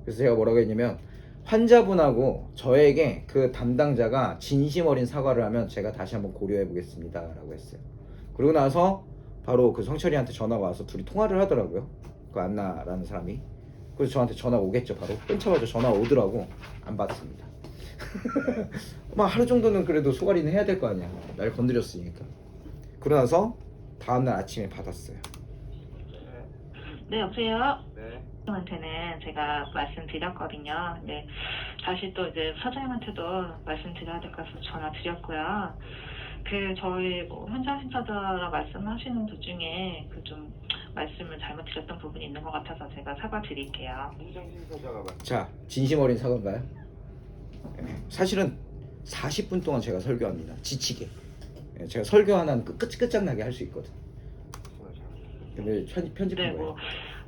그래서 제가 뭐라고 했냐면, 환자분하고 저에게 그 담당자가 진심 어린 사과를 하면 제가 다시 한번 고려해 보겠습니다 라고 했어요. 그러고 나서 바로 그 성철이한테 전화가 와서 둘이 통화를 하더라고요. 그 안나라는 사람이. 그래서 저한테 전화 오겠죠. 바로 끊자마자 전화 오더라고. 안 받습니다. 막 하루 정도는 그래도 소가리는 해야 될 거 아니야. 날 건드렸으니까. 그러고 나서 다음날 아침에 받았어요. 네, 여보세요? 네. 사장님한테는 제가 말씀드렸거든요. 근데 다시 또 이제 사장님한테도 말씀드려야 될 것 같아서 전화 드렸고요. 그 저희 뭐 현장 심사자라 말씀하시는 도중에 그 좀 말씀을 잘못 드렸던 부분이 있는 것 같아서 제가 사과드릴게요. 현장 심사자가 자, 진심 어린 사과인가요? 사실은 40분 동안 제가 설교합니다. 지치게. 제가 설교 하나는 끝장나게 할 수 있거든. 근데 편집한 네, 거예요. 뭐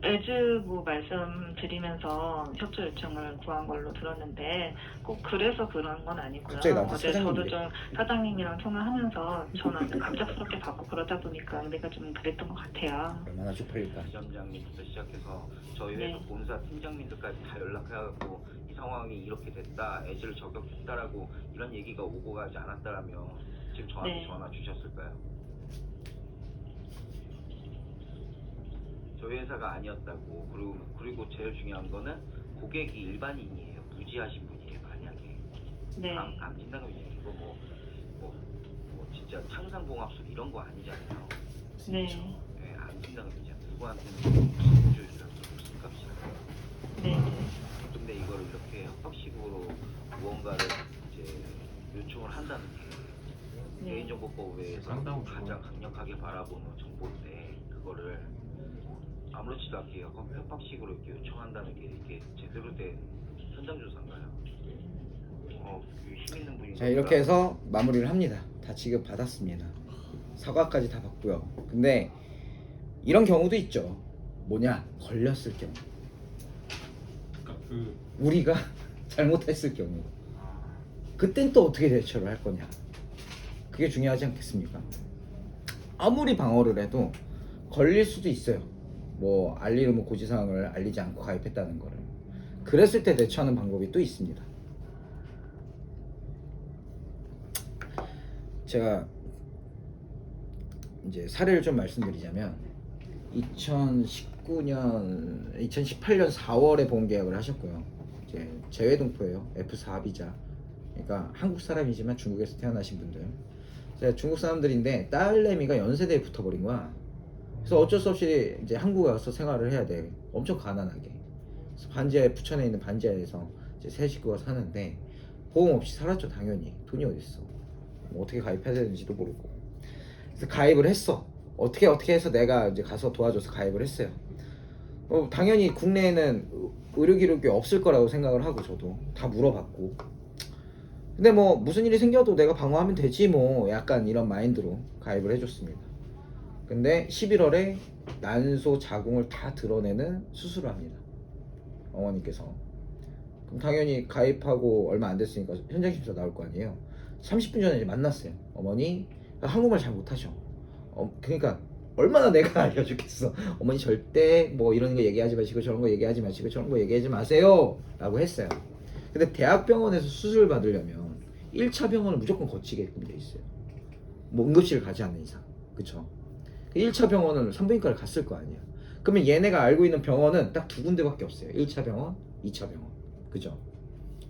애즈부 말씀드리면서 협조 요청을 구한 걸로 들었는데 꼭 그래서 그런 건 아니고요. 갑자기 나한테 어제 저도 사장님이래. 좀 사장님이랑 통화하면서 전화를 갑작스럽게 받고 그러다 보니까 내가 좀 그랬던 것 같아요. 얼마나 쪽팔릴까. 지점장님부터 시작해서 저희 네. 회사 본사 팀장님들까지 다 연락해갖고 이 상황이 이렇게 됐다, 애지를 저격했다라고 이런 얘기가 오고 가지 않았다라면 지금 저한테 네. 전화 주셨을까요? 저희 회사가 아니었다고. 그리고 제일 중요한 거는 고객이 일반인이에요. 무지하신 분이에요. 만약에 네. 안 된다고 이거 뭐 진짜 창상봉합술 이런 거 아니잖아요. 네. 네, 안 된다고 그러잖아요. 누구한테는 무슨 보조해주라고 무슨 값이잖아요. 네. 근데 이걸 이렇게 협박식으로 무언가를 이제 요청을 한다는 게 네. 개인정보법 외에서 쌍다운 가장 강력하게 바라보는 정보인데 그거를 아무렇지도 않게 협박식으로 이렇게 요청한다는 게 이게 제대로 된 현장 조사인가요? 힘 있는 분이. 자, 이렇게 해서 마무리를 합니다. 다 지급 받았습니다. 사과까지 다 받고요. 근데 이런 경우도 있죠. 뭐냐? 걸렸을 경우. 그러니까 그 우리가 잘못했을 경우. 그땐 또 어떻게 대처를 할 거냐? 그게 중요하지 않겠습니까? 아무리 방어를 해도 걸릴 수도 있어요. 뭐 알리는 뭐 고지사항을 알리지 않고 가입했다는 거를. 그랬을 때 대처하는 방법이 또 있습니다. 제가 이제 사례를 좀 말씀드리자면 2018년 4월에 보험 계약을 하셨고요. 이제 재외동포예요. F4 비자. 그러니까 한국 사람이지만 중국에서 태어나신 분들. 제가 중국 사람들인데 딸내미가 연세대에 붙어버린 거야. 그래서 어쩔 수 없이 이제 한국에 와서 생활을 해야 돼. 엄청 가난하게. 그래서 반지하에 부천에 있는 반지하에서 이제 세 식구가 사는데 보험 없이 살았죠. 당연히. 돈이 어딨어. 뭐 어떻게 가입해야 되는지도 모르고. 그래서 가입을 했어. 어떻게 해서 내가 이제 가서 도와줘서 가입을 했어요. 당연히 국내에는 의료 기록이 없을 거라고 생각을 하고 저도 다 물어봤고. 근데 뭐 무슨 일이 생겨도 내가 방어하면 되지 뭐 약간 이런 마인드로 가입을 해줬습니다. 근데 11월에 난소 자궁을 다 드러내는 수술을 합니다. 어머니께서. 그럼 당연히 가입하고 얼마 안 됐으니까 현장 심사 나올 거 아니에요. 30분 전에 이제 만났어요. 어머니 한국말 잘 못하셔. 그러니까 얼마나 내가 알려주겠어. 어머니 절대 뭐 이런 거 얘기하지 마시고 저런 거 얘기하지 마시고 저런 거 얘기하지 마세요 라고 했어요. 근데 대학병원에서 수술을 받으려면 1차 병원을 무조건 거치게끔 돼 있어요. 뭐 응급실을 가지 않는 이상. 그쵸? 1차 병원은 산부인과를 갔을 거 아니야. 그러면 얘네가 알고 있는 병원은 딱 두 군데밖에 없어요. 1차 병원, 2차 병원. 그죠?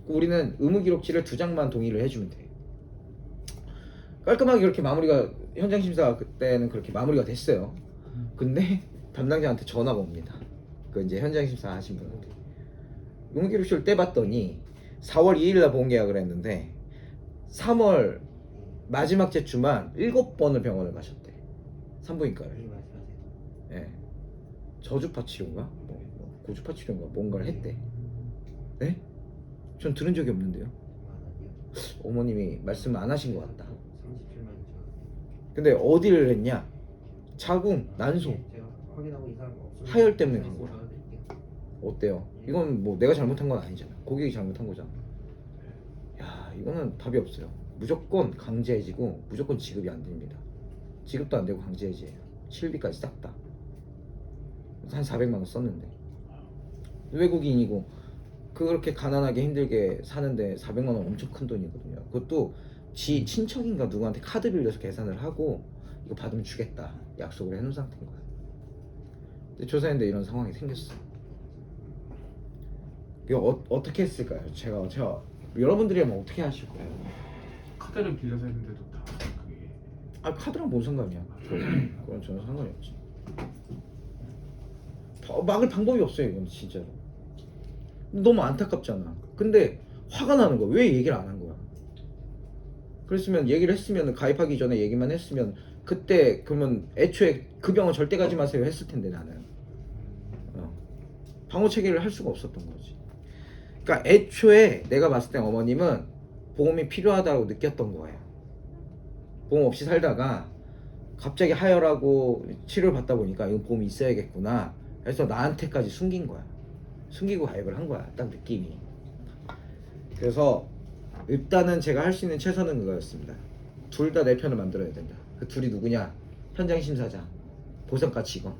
우리는 의무기록지를 2장만 동의를 해주면 돼. 깔끔하게 그렇게 마무리가, 현장 심사 그때는 그렇게 마무리가 됐어요. 근데 담당자한테 전화가 옵니다. 그 이제 현장 심사 하신 분한테. 의무기록지를 떼봤더니 4월 2일날 보험 계약을 했는데 3월 마지막 주만 7번을 병원을 가셨대. 산부인과를. 예. 저주파 치료인가? 뭐 고주파 치료인가? 뭔가를 했대. 네? 전 들은 적이 없는데요. 어머님이 말씀 안 하신 것 같다. 근데 어디를 했냐? 자궁, 난소, 하열 때문에 간 거라. 어때요? 이건 뭐 내가 잘못한 건 아니잖아. 고객이 잘못한 거잖아. 야, 이거는 답이 없어요. 무조건 강제해지고 무조건 지급이 안 됩니다. 지급도 안 되고 강제해지예요. 실비까지 싹 다. 한 400만 원 썼는데. 외국인이고 그렇게 가난하게 힘들게 사는데 400만 원 엄청 큰 돈이거든요. 그것도 지 친척인가 누구한테 카드 빌려서 계산을 하고 이거 받으면 주겠다 약속을 해놓은 상태인 거야. 근데 조사했는데 이런 상황이 생겼어. 이거 어떻게 했을까요? 제가 여러분들이라면 어떻게 하실 거예요? 카드를 빌려서 했는데도 다 그게 카드랑 뭔 상관이야? 그건 전혀 상관이 없지. 막을 방법이 없어요 이건 진짜로. 너무 안타깝잖아. 근데 화가 나는 거야. 왜 얘기를 안 한 거야? 그랬으면 얘기를 했으면, 가입하기 전에 얘기만 했으면 그때 그러면 애초에 그 병원 절대 가지 마세요 했을 텐데 나는 방호 체계를 할 수가 없었던 거지. 그러니까 애초에 내가 봤을 때 어머님은 보험이 필요하다고 느꼈던 거예요. 보험 없이 살다가 갑자기 하혈하고 치료를 받다 보니까 이건 보험이 있어야겠구나 해서 나한테까지 숨긴 거야. 숨기고 가입을 한 거야. 딱 느낌이. 그래서 일단은 제가 할 수 있는 최선은 그거였습니다. 둘 다 내 편을 만들어야 된다. 그 둘이 누구냐? 현장 심사장, 보상가 직원.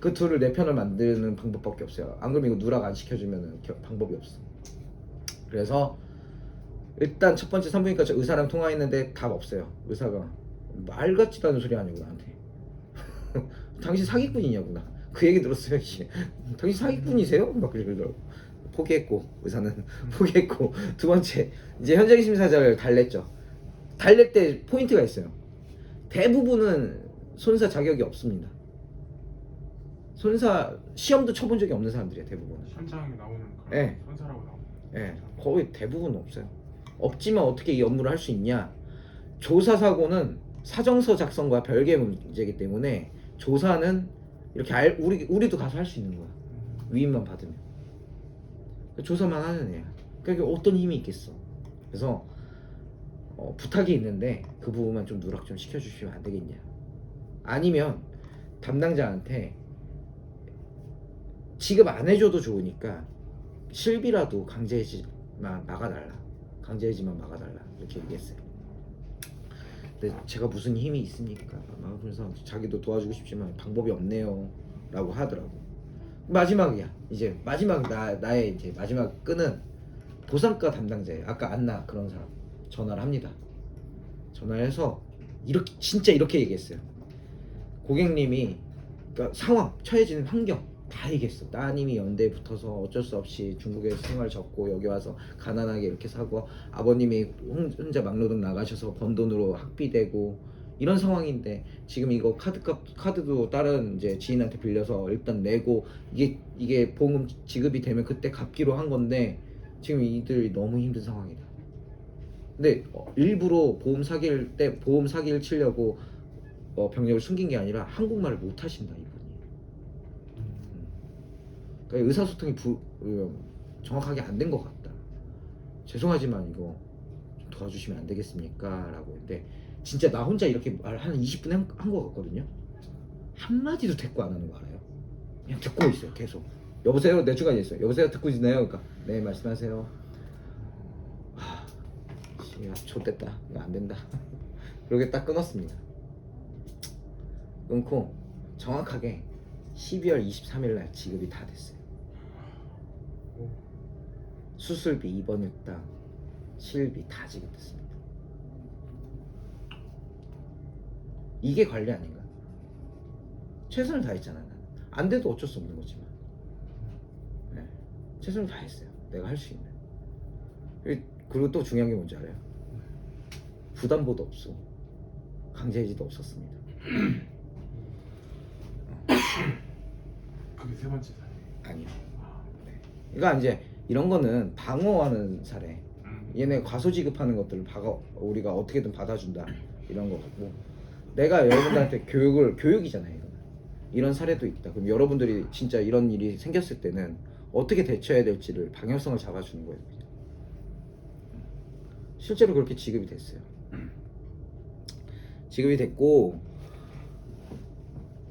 그 둘을 내 편을 만드는 방법밖에 없어요. 안 그러면 이거 누락 안 시켜주면 방법이 없어. 그래서 일단 첫 번째 산부인과 저 의사랑 통화했는데 답 없어요. 의사가 말 같지도 않은 소리 하냐고 나한테. 당신 사기꾼이냐고 나. 그 얘기 들었어요. 당신 사기꾼이세요? 막 그러더라고. 포기했고 의사는 포기했고. 두 번째 이제 현장 심사자를 달랬죠. 달랠 때 포인트가 있어요. 대부분은 손사 자격이 없습니다. 손사 시험도 쳐본 적이 없는 사람들이에요. 대부분은. 현장에 나오는 그런 네. 선사라고 나오는. 예, 거의 대부분 없어요. 없지만 어떻게 이 업무를 할 수 있냐? 조사 사고는 사정서 작성과 별개의 문제이기 때문에 조사는 이렇게 우리도 가서 할 수 있는 거야. 위임만 받으면. 조사만 하는 애야. 그러니까 어떤 힘이 있겠어. 그래서 부탁이 있는데 그 부분만 좀 누락 좀 시켜주시면 안 되겠냐? 아니면 담당자한테 지급 안 해줘도 좋으니까 실비라도 강제해지만 막아달라. 강제해지만 막아달라. 이렇게 얘기했어요. 근데 제가 무슨 힘이 있습니까? 그래서 자기도 도와주고 싶지만 방법이 없네요. 라고 하더라고. 마지막이야. 이제 마지막 나의 이제 마지막 끈은 보상가 담당자예요. 아까 안나 그런 사람 전화를 합니다. 전화를 해서 이렇게 진짜 이렇게 얘기했어요. 고객님이 그러니까 상황, 처해지는 환경 다 얘기했어. 따님이 연대에 붙어서 어쩔 수 없이 중국에서 생활 접고 여기 와서 가난하게 이렇게 사고 아버님이 혼자 막노동 나가셔서 번 돈으로 학비되고 이런 상황인데 지금 이거 카드도 다른 이제 지인한테 빌려서 일단 내고 이게 보험 지급이 되면 그때 갚기로 한 건데 지금 이들이 너무 힘든 상황이다. 근데 일부러 보험 사기를 치려고 병력을 숨긴 게 아니라 한국말을 못 하신다 이분이. 그러니까 의사소통이 정확하게 안 된 것 같다. 죄송하지만 이거 좀 도와주시면 안 되겠습니까? 라고 했는데 진짜 나 혼자 이렇게 말 한 20분 한 것 같거든요. 한마디도 대꾸 안 하는 거 알아요? 그냥 듣고 있어요. 계속. 여보세요? 내 주관이 있어요. 여보세요? 듣고 있나요? 그러니까 네 말씀하세요. 야 좆됐다. 이거 안 된다. 그러게 딱 끊었습니다. 끊고 정확하게 12월 23일 날 지급이 다 됐어요. 수술비, 입원했다, 실비 다 지급됐습니다. 이게 관리 아닌가? 최선을 다했잖아. 나는 안 돼도 어쩔 수 없는 거지만 네. 최선을 다했어요. 내가 할 수 있는. 그리고 또 중요한 게 뭔지 알아요? 부담보도 없고 강제해지도 없었습니다. 그게 세 번째 사례. 아니요. 네. 그러니까 이제 이런 거는 방어하는 사례. 얘네 과소 지급하는 것들을 우리가 어떻게든 받아준다 이런 거 같고, 내가 여러분들한테 교육이잖아요. 이런 사례도 있다. 그럼 여러분들이 진짜 이런 일이 생겼을 때는 어떻게 대처해야 될지를 방향성을 잡아주는 거예요. 그냥. 실제로 그렇게 지급이 됐어요. 지급이 됐고,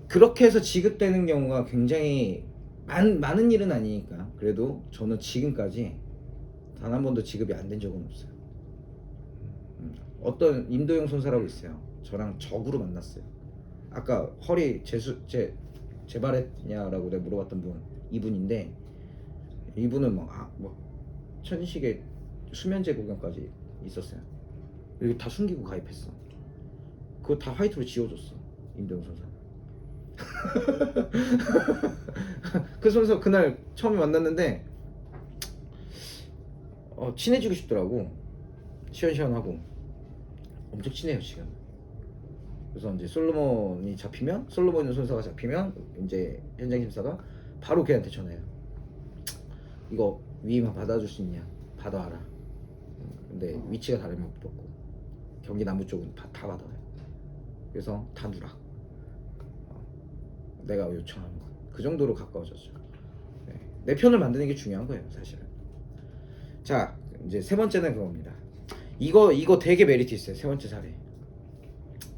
그렇게 해서 지급되는 경우가 굉장히 많은 일은 아니니까 그래도 저는 지금까지 단 한 번도 지급이 안 된 적은 없어요. 어떤 임도영 손사라고 있어요. 저랑 적으로 만났어요. 아까 허리 재발했냐라고 내가 물어봤던 분, 이분인데 이분은 뭐 천식에 수면제 복용까지 있었어요. 이거 다 숨기고 가입했어. 그거 다 화이트로 지워줬어, 임도영 손사. 그 손사 그날 처음에 만났는데 친해지고 싶더라고. 시원시원하고 엄청 친해요 지금. 그래서 이제 솔로몬이 잡히면 솔로몬 순서가 잡히면 이제 현장 심사가 바로 걔한테 전화해요. 이거 위임만 받아줄 수 있냐? 받아와라. 근데 위치가 다르면 못 받고 경기 남부 쪽은 다 받아와요. 그래서 다 누락. 내가 요청하는 것. 그 정도로 가까워졌죠. 네. 내 편을 만드는 게 중요한 거예요, 사실은. 자, 이제 세 번째는 그겁니다. 이거 되게 메리트 있어요. 세 번째 사례.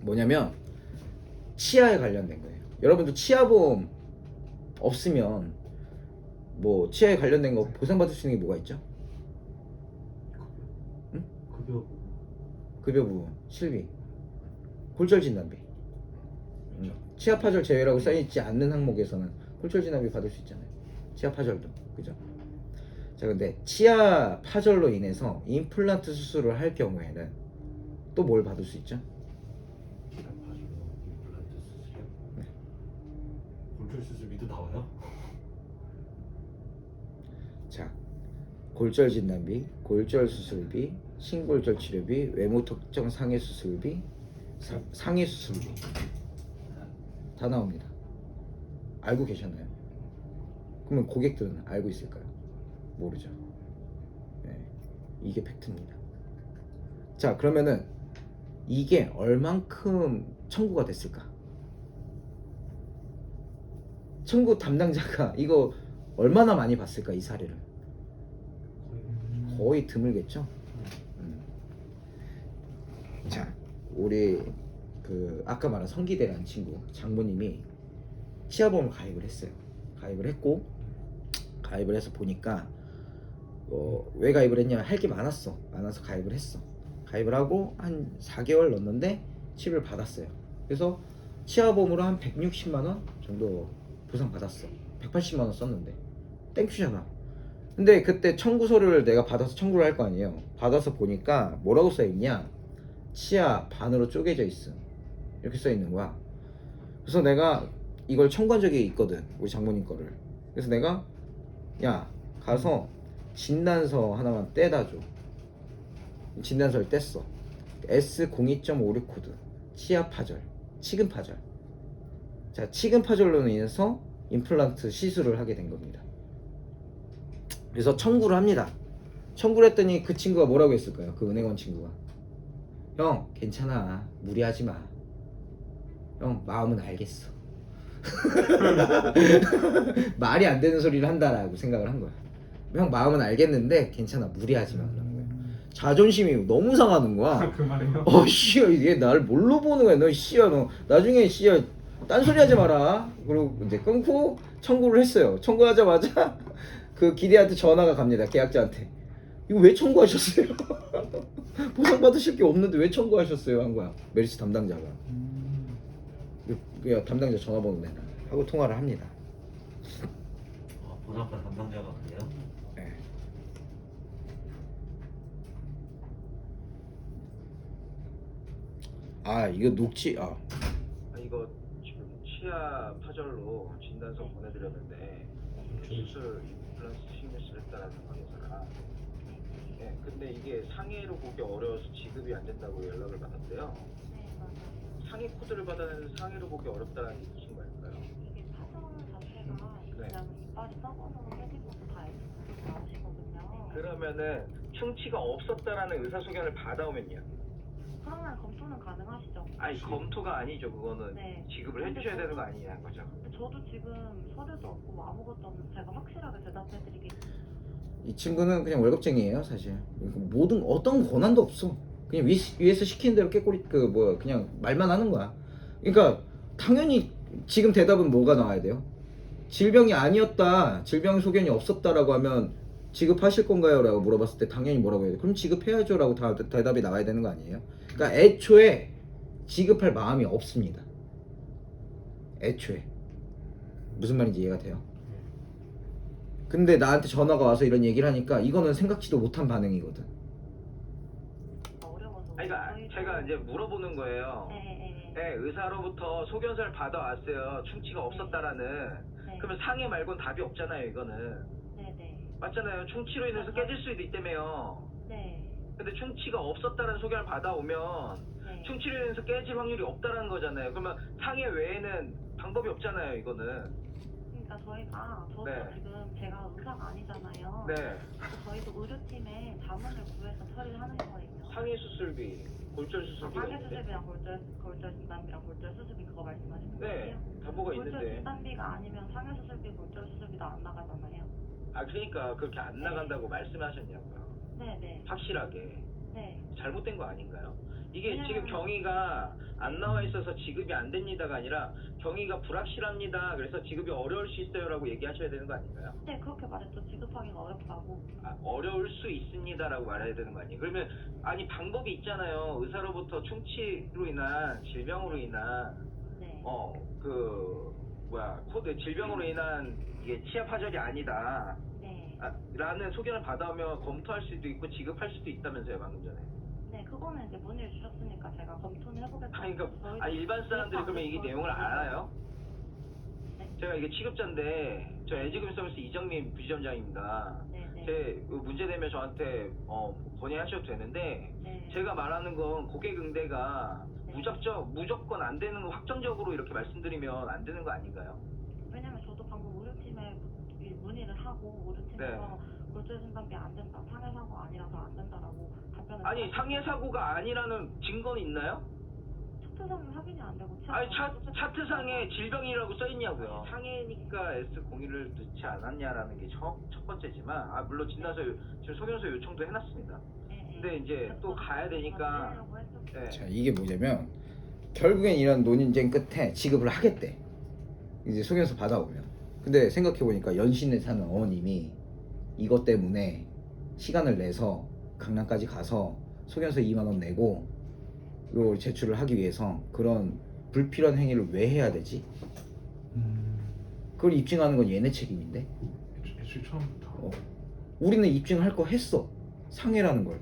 뭐냐면 치아에 관련된 거예요. 여러분도 치아보험 없으면 뭐 치아에 관련된 거 보상받을 수 있는 게 뭐가 있죠? 응? 급여 부분, 실비, 골절 진단비. 치아 파절 제외라고 써있지 않는 항목에서는 골절 진단비 받을 수 있잖아요. 치아 파절도, 그죠? 자, 근데 치아 파절로 인해서 임플란트 수술을 할 경우에는 또 뭘 받을 수 있죠? 임플란트 수술이요? 네. 골절 수술비도 나와요? 자, 골절 진단비, 골절 수술비, 신골절 치료비, 외모 특정 상해 수술비, 상해 수술비 다 나옵니다. 알고 계셨나요? 그러면 고객들은 알고 있을까요? 모르죠. 네, 이게 팩트입니다. 자, 그러면은 이게 얼만큼 청구가 됐을까? 청구 담당자가 이거 얼마나 많이 봤을까, 이 사례를? 거의 드물겠죠. 자, 우리 그 아까 말한 성기대라는 친구 장모님이 치아보험을 가입을 했어요. 가입을 했고, 가입을 해서 보니까 왜 가입을 했냐면 할 게 많아서 가입을 했어. 가입을 하고 한 4개월 넣었는데 치료를 받았어요. 그래서 치아보험으로 한 160만 원 정도 보상 받았어. 180만 원 썼는데 땡큐잖아. 근데 그때 청구서를 내가 받아서 청구를 할 거 아니에요. 받아서 보니까 뭐라고 써있냐, 치아 반으로 쪼개져 있음, 이렇게 써있는 거야. 그래서 내가 이걸 청구한 적이 있거든, 우리 장모님 거를. 그래서 내가 야, 가서 진단서 하나만 떼다 줘. 진단서를 뗐어. S02.56 코드, 치아 파절, 치근 파절. 자, 치근 파절로 인해서 임플란트 시술을 하게 된 겁니다. 그래서 청구를 합니다. 청구를 했더니 그 친구가 뭐라고 했을까요? 그 은행원 친구가, 형 괜찮아, 무리하지 마. 형 마음은 알겠어. 말이 안 되는 소리를 한다라고 생각을 한 거야. 형 마음은 알겠는데 괜찮아, 무리하지 마. 그러는 거야. 자존심이 너무 상하는 거야. 그 말이요? 씨야, 얘 나를 뭘로 보는 거야? 너 씨야, 너 나중에 씨야 딴소리 하지 마라. 그리고 이제 끊고 청구를 했어요. 청구하자마자 그 기대한테 전화가 갑니다. 계약자한테. 이거 왜 청구하셨어요? 보상 받으실 게 없는데 왜 청구하셨어요? 한 거야, 메리츠 담당자가. 야, 담당자 전화번호 내놔 하고 통화를 합니다. 보상과 담당자가 그래요? 네. 아, 이거 녹취. 이거 지금 치아 파절로 진단서 보내드렸는데 수술 임플란트 시술을 했다라는 거에서라. 네, 근데 이게 상해로 보기 어려워서 지급이 안 된다고 연락을 받았대요. 상해 코드를 받아내는 상해로 보기 어렵다는 게 무슨 말일까요? 이게 파절 자체가 그냥 이빨이 썩어서 깨진 것도 다 X로 나오시거든요. 그러면은 충치가 없었다라는 의사소견을 받아오면요? 그러면 검토는 가능하시죠? 아니 검토가 아니죠. 그거는 네. 지급을 해주셔야 되는 거 아니냐는 거죠. 근데 저도 지금 서류도 없고 뭐 아무것도 없는데 제가 확실하게 대답해드리겠습니다. 이 친구는 그냥 월급쟁이에요, 사실. 모든 어떤 권한도 없어. 그냥 위에서 시키는 대로 깨꼬리 그냥 말만 하는 거야. 그러니까 당연히 지금 대답은 뭐가 나와야 돼요? 질병이 아니었다, 질병 소견이 없었다라고 하면 지급하실 건가요? 라고 물어봤을 때 당연히 뭐라고 해야 돼? 그럼 지급해야죠 라고 대답이 나와야 되는 거 아니에요? 그러니까 애초에 지급할 마음이 없습니다. 애초에. 무슨 말인지 이해가 돼요? 근데 나한테 전화가 와서 이런 얘기를 하니까 이거는 생각지도 못한 반응이거든. 어려워서. 아니, 그러니까 제가 이제 물어보는 거예요. 네, 의사로부터 소견서를 받아왔어요. 충치가 없었다라는. 네. 그러면 상해 말고는 답이 없잖아요, 이거는. 네네. 맞잖아요. 충치로 인해서 깨질 수도 있다며요. 네. 근데 충치가 없었다는 소견을 받아오면 네. 충치로 인해서 깨질 확률이 없다라는 거잖아요. 그러면 상해 외에는 방법이 없잖아요, 이거는. 그러니까 저도 네. 지금 제가 의사가 아니잖아요. 네. 그래서 저희도 의료팀에 자문을 구해서 처리를 하는 거예요. 상해 수술비, 골절 수술비가 상해 있는데. 수술비랑 골절 진단비랑 골절 수술비 그거 말씀하시는 네, 거예요? 다 뭐가 골절 있는데. 진단비가 아니면 상해 수술비, 골절 수술비도 안 나가잖아요. 아, 그러니까 그렇게 안 나간다고 말씀하셨냐고요. 네네. 확실하게. 네. 잘못된 거 아닌가요? 이게 왜냐면- 지금 경위가 안 나와 있어서 지급이 안 됩니다가 아니라 경위가 불확실합니다. 그래서 지급이 어려울 수 있어요라고 얘기하셔야 되는 거 아닌가요? 네, 그렇게 말했죠. 지급하기가 어렵다고. 아, 어려울 수 있습니다라고 말해야 되는 거 아니에요? 그러면 아니 방법이 있잖아요. 의사로부터 충치로 인한 질병으로 인한 네. 코드 질병으로 인한 이게 치아 파절이 아니다. 네. 라는 소견을 받아오면 검토할 수도 있고 지급할 수도 있다면서요, 방금 전에. 네, 그거는 이제 문의를 주셨으니까 제가 검토는 해보겠습니다. 그러니까 일반 사람들이 그러면 이 내용을 알아요? 네. 제가 이게 취급자인데 저 LG금 서비스 이정민 부지점장입니다. 네네. 제 문제되면 저한테 건의하셔도 되는데 네. 제가 말하는 건 고객 응대가 네. 무조건 안 되는 거 확정적으로 이렇게 말씀드리면 안 되는 거 아닌가요? 왜냐면 저도 방금 의료팀에 문의를 하고 의료팀에서 골절 진단비 안 된다, 상해 사고 아니라서 안 된다라고 답변을. 아니 상해 사고가 아니라는 증거는 있나요? 차트상은 확인이 안 되고. 아니 차트상에 질병이라고 써 있냐고요. 상해니까 S01을 넣지 않았냐라는 게 첫 번째지만 물론 진단서 지금 소견서 요청도 해놨습니다. 근데 이제 또 가야 되니까. 네. 자, 이게 뭐냐면 결국엔 이런 논쟁 끝에 지급을 하겠대. 이제 소견서 받아오면. 근데 생각해보니까 연신내 사는 어머님이 이것 때문에 시간을 내서 강남까지 가서 소견서 2만 원 내고 이걸 제출을 하기 위해서 그런 불필요한 행위를 왜 해야 되지? 그걸 입증하는 건 얘네 책임인데. 애초에 처음부터. 우리는 입증할 거 했어. 상해라는 걸.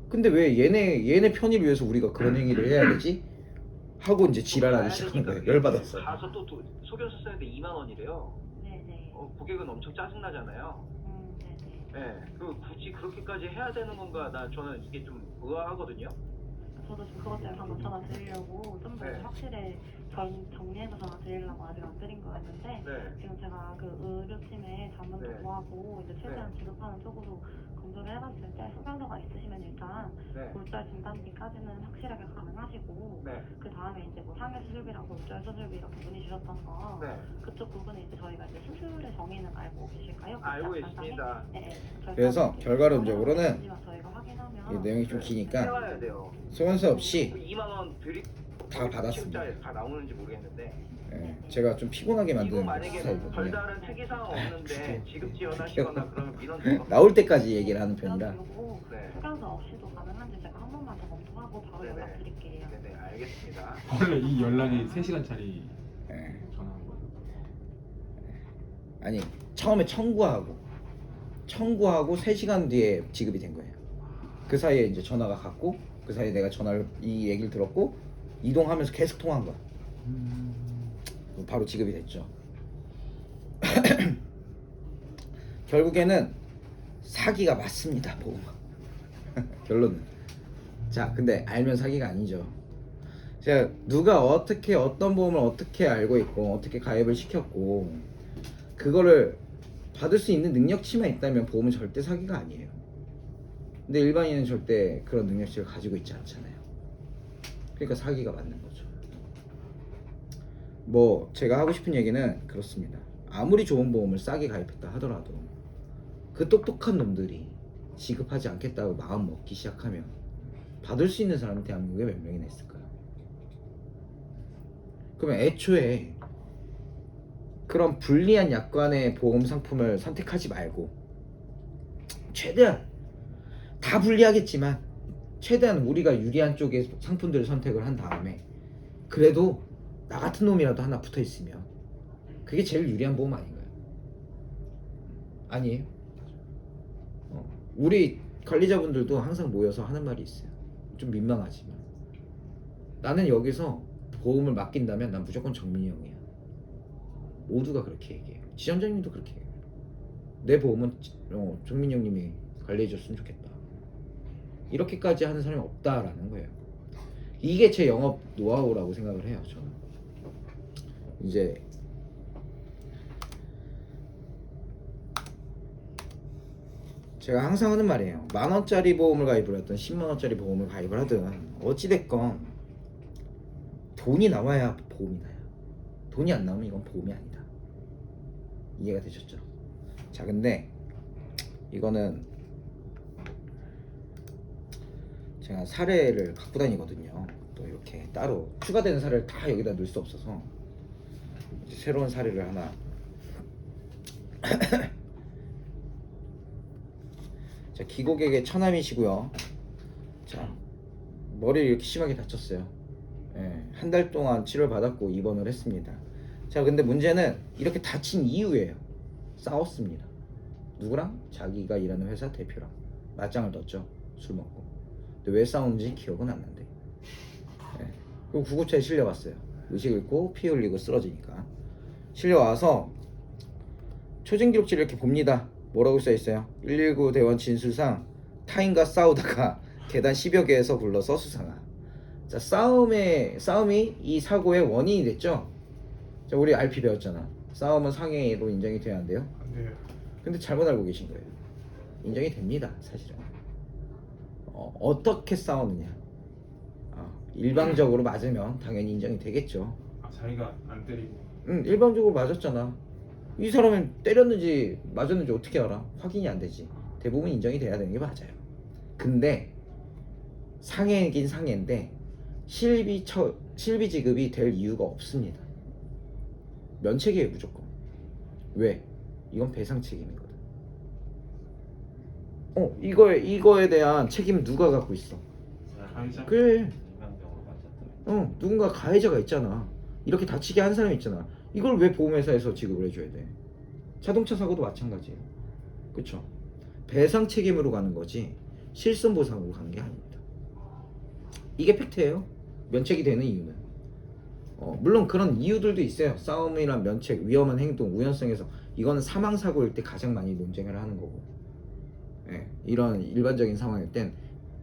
근데 왜 얘네 편의를 위해서 우리가 그런 행위를 해야 되지? 하고 이제 지랄하기 시작한 거예요. 열받았어. 가서 또 소견서 쓰는데 2만 원이래요. 네네. 고객은 엄청 짜증나잖아요. 네네. 네, 굳이 그렇게까지 해야 되는 건가? 저는 이게 좀 의아하거든요. 저도 지금 그것 때문에 한번 전화 드리려고 좀 더 네. 확실히 정리해서 전화 드리려고 아직 안 드린 거였는데 네. 지금 제가 그 의료팀에 자문도 네. 구하고 이제 최대한 지급하는 쪽으로 검토를 해봤을 때 소견서가 있으시면 일단 네. 골절 진단비까지는 확실하게 가능하시고 네. 그 다음에 이제 뭐 상해 수술비랑 골절 수술비 이렇게 문의 주셨던 거 네. 그쪽 부분은 이제 저희가 이제 수술의 정의는 알고 계실까요? 알고 골절 진단에? 있습니다. 네. 그래서 결과론적으로는 저희가 확인하면 이 내용이 좀 기니까 해와야 돼요. 소견서 없이 2만 원 드리 다 받았습니다. 취급자에 다 나오는지 모르겠는데. 제가 좀 피곤하게 이거 만드는 만약에 스타일이거든요. 별다른 특이사항 없는데 지급 지원하시거나 그러면 민원 될 것 나올 때까지 얘기를 하는 편이라. 그리고 네. 소견서 없이도 가능한지 제가 한 번만 더 검토하고 바로 네네. 연락드릴게요. 네네, 알겠습니다. 원래 이 연락이 3시간짜리 예. 전화한 거예요. 아니 처음에 청구하고 3시간 뒤에 지급이 된 거예요. 그 사이에 이제 전화가 갔고 그 사이에 내가 이 얘기를 들었고 이동하면서 계속 통화한 거야. 바로 지급이 됐죠. 결국에는 사기가 맞습니다. 보험. 결론은. 자, 근데 알면 사기가 아니죠. 제가 누가 어떻게 어떤 보험을 어떻게 알고 있고 어떻게 가입을 시켰고 그거를 받을 수 있는 능력치만 있다면 보험은 절대 사기가 아니에요. 근데 일반인은 절대 그런 능력치를 가지고 있지 않잖아요. 그러니까 사기가 맞는 거죠. 뭐 제가 하고 싶은 얘기는 그렇습니다. 아무리 좋은 보험을 싸게 가입했다 하더라도 그 똑똑한 놈들이 지급하지 않겠다고 마음 먹기 시작하면 받을 수 있는 사람이 대한민국에 몇 명이나 있을까요? 그러면 애초에 그런 불리한 약관의 보험 상품을 선택하지 말고 최대한 다 불리하겠지만 최대한 우리가 유리한 쪽의 상품들을 선택을 한 다음에 그래도 나 같은 놈이라도 하나 붙어 있으면 그게 제일 유리한 보험 아닌가요? 아니에요? 우리 관리자분들도 항상 모여서 하는 말이 있어요. 좀 민망하지만 나는 여기서 보험을 맡긴다면 난 무조건 정민이 형이야. 모두가 그렇게 얘기해요. 지점장님도 그렇게 얘기해요. 내 보험은 정민이 형님이 관리해줬으면 좋겠다. 이렇게까지 하는 사람이 없다라는 거예요. 이게 제 영업 노하우라고 생각을 해요. 저는 이제 제가 항상 하는 말이에요. 10,000원짜리 보험을 가입을 하든 100,000원짜리 보험을 가입을 하든 어찌됐건 돈이 나와야 보험이 나요. 돈이 안 나오면 이건 보험이 아니다. 이해가 되셨죠? 자, 근데 이거는 제가 사례를 갖고 다니거든요. 또 이렇게 따로 추가되는 사례를 다 여기다 넣을 수 없어서 이제 새로운 사례를 하나 자, 기고객의 처남이시고요. 자, 머리를 이렇게 심하게 다쳤어요. 예, 한 달 동안 치료를 받았고 입원을 했습니다. 자, 근데 문제는 이렇게 다친 이후에요. 싸웠습니다. 누구랑? 자기가 일하는 회사 대표랑 맞짱을 떴죠. 술 먹고. 근데 왜 싸웠는지 기억은 안 난대. 예, 그리고 구급차에 실려왔어요. 의식 잃고 피 흘리고 쓰러지니까. 실려와서 초진기록지를 이렇게 봅니다. 뭐라고 써있어요? 119 대원 진술상 타인과 싸우다가 계단 10여 개에서 굴러서 수상하. 자, 싸움이 이 사고의 원인이 됐죠. 자, 우리 RP 배웠잖아. 싸움은 상해로 인정이 돼야 한대요. 안 돼요. 근데 잘못 알고 계신 거예요. 인정이 됩니다, 사실은. 어떻게 싸우느냐. 일방적으로 맞으면 당연히 인정이 되겠죠. 아, 자기가 안 때리고. 일방적으로 맞았잖아. 이 사람은 때렸는지 맞았는지 어떻게 알아? 확인이 안 되지. 대부분 인정이 돼야 되는 게 맞아요. 근데 상해긴 상해인데 실비 지급이 될 이유가 없습니다. 면책이에요, 무조건. 왜? 이건 배상 책임이거든. 이거에 대한 책임 누가 갖고 있어? 가해자. 그래. 인간병으로 맞았다. 누군가 가해자가 있잖아. 이렇게 다치게 한 사람이 있잖아. 이걸 왜 보험회사에서 지급을 해줘야 돼? 자동차 사고도 마찬가지예요. 그쵸? 배상 책임으로 가는 거지 실손보상으로 가는 게 아닙니다. 이게 팩트예요. 면책이 되는 이유는. 물론 그런 이유들도 있어요. 싸움이란 면책, 위험한 행동, 우연성에서 이건 사망사고일 때 가장 많이 논쟁을 하는 거고, 예, 이런 일반적인 상황일 땐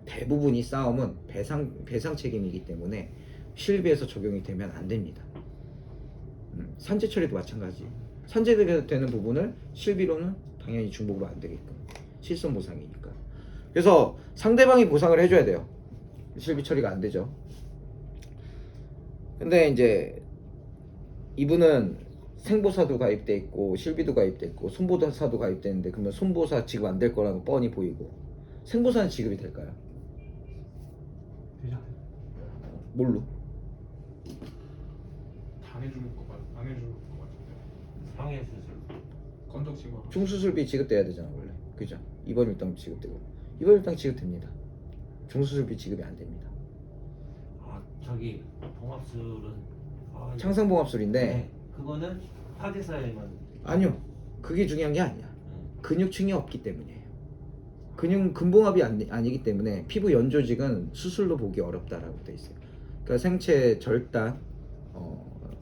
대부분이 싸움은 배상 책임이기 때문에 실비에서 적용이 되면 안 됩니다. 산재 처리도 마찬가지. 산재되는 부분을 실비로는 당연히 중복으로 안 되게끔 실손 보상이니까. 그래서 상대방이 보상을 해줘야 돼요. 실비 처리가 안 되죠. 근데 이제 이분은 생보사도 가입돼 있고 실비도 가입돼 있고 손보사도 가입돼 있는데 그러면 손보사 지급 안 될 거라고 뻔히 보이고 생보사는 지급이 될까요? 되지 않아요? 뭘로? 안 해주는 거 안 해주는 거 같은데. 상해 수술. 건덕지가. 중수술비 지급돼야 되잖아 원래. 그죠? 입원 일당 지급되고 입원 일당 지급됩니다. 중수술비 지급이 안 됩니다. 저기 봉합술은 창상봉합술인데 네, 그거는 파대사에만. 아니요, 그게 중요한 게 아니야. 근육층이 없기 때문이에요. 근봉합이 아니기 때문에 피부 연조직은 수술로 보기 어렵다라고 돼 있어요. 그러니까 생체 절단,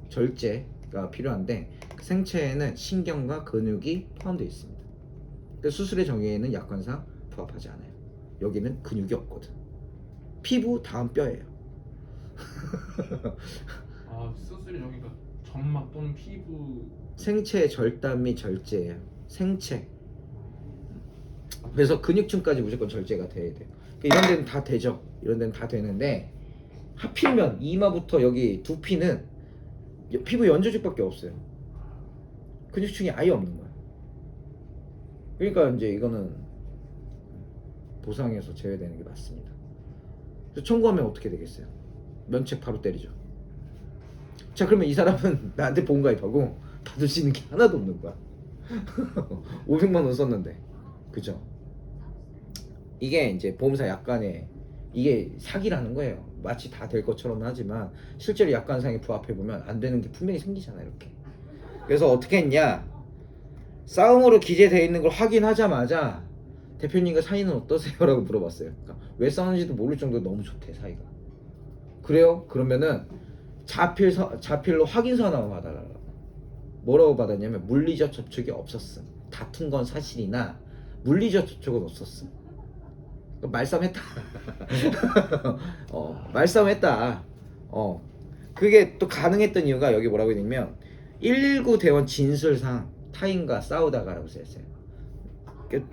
절제가 필요한데 그 생체에는 신경과 근육이 포함되어 있습니다. 그러니까 수술의 정의에는 약관상 부합하지 않아요. 여기는 근육이 없거든. 피부 다음 뼈예요. 수술이 여기가 점막 또는 피부. 생체 절단 및 절제예요. 생체. 그래서 근육층까지 무조건 절제가 돼야 돼요. 이런 데는 다 되죠. 이런 데는 다 되는데 하필이면 이마부터 여기 두피는 피부 연조직밖에 없어요. 근육층이 아예 없는 거야. 그러니까 이제 이거는 보상에서 제외되는 게 맞습니다. 그래서 청구하면 어떻게 되겠어요? 면책 바로 때리죠. 자, 그러면 이 사람은 나한테 보험 가입하고 받을 수 있는 게 하나도 없는 거야. 500만 원 썼는데, 그죠? 이게 이제 보험사 약관에 이게 사기라는 거예요. 마치 다 될 것처럼 하지만 실제로 약관상에 부합해 보면 안 되는 게 분명히 생기잖아요, 이렇게. 그래서 어떻게 했냐? 싸움으로 기재되어 있는 걸 확인하자마자 대표님과 사이는 어떠세요? 라고 물어봤어요. 그러니까 왜 싸우는지도 모를 정도로 너무 좋대, 사이가. 그래요? 그러면은 자필로 확인서 하나 받아라. 뭐라고 받았냐면 물리적 접촉이 없었음. 다툰 건 사실이나 물리적 접촉은 없었음. 말싸움했다. 말싸움했다. 그게 또 가능했던 이유가 여기 뭐라고 했냐면 119 대원 진술상 타인과 싸우다가라고 써있어요.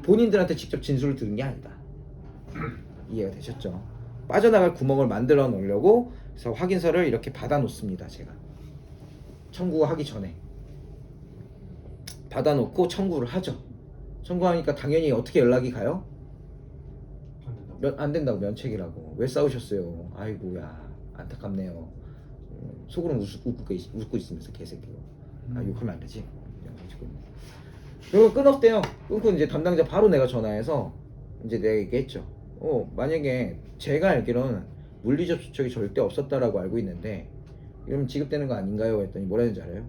본인들한테 직접 진술을 들은 게 아니다. 이해가 되셨죠? 빠져나갈 구멍을 만들어 놓으려고 그래서 확인서를 이렇게 받아 놓습니다. 제가 청구하기 전에 받아 놓고 청구를 하죠. 청구하니까 당연히 어떻게 연락이 가요? 안 된다고. 면책이라고. 왜 싸우셨어요? 아이고야 안타깝네요. 속으로는 웃고 있으면서 개새끼가. 욕하면 안 되지. 그리고 끊었대요. 끊고 이제 담당자 바로 내가 전화해서 이제 내가 얘기했죠. 만약에 제가 알기로는 물리적 접촉이 절대 없었다라고 알고 있는데 이러면 지급되는 거 아닌가요? 했더니 뭐라 했는지 알아요?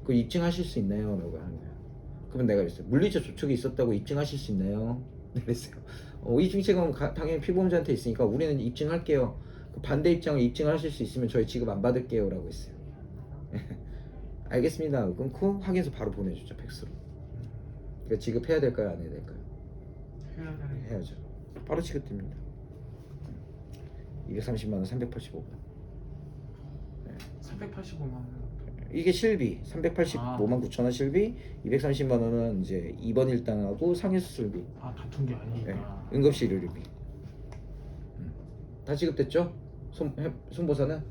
그거 입증하실 수 있나요? 라고 하는 거예요. 그러면 내가 그랬어요. 물리적 접촉이 있었다고 입증하실 수 있나요? 그랬어요. 입증책은 당연히 피보험자한테 있으니까 우리는 입증할게요. 그 반대 입장을 입증하실 수 있으면 저희 지급 안 받을게요 라고 했어요. 알겠습니다. 끊고 확인서 바로 보내주죠. 팩스로. 그러니까 지급해야 될까요? 안 해야 될까요? 해야죠. 바로 지급됩니다. 230만원 385만. 385만 원. 이게 실비 385만 9천원 실비, 230만원은 이제 입원 일당하고 상해수술비. 다툰 게 아니니까. 응급실 의료비. 다 지급됐죠? 손보사는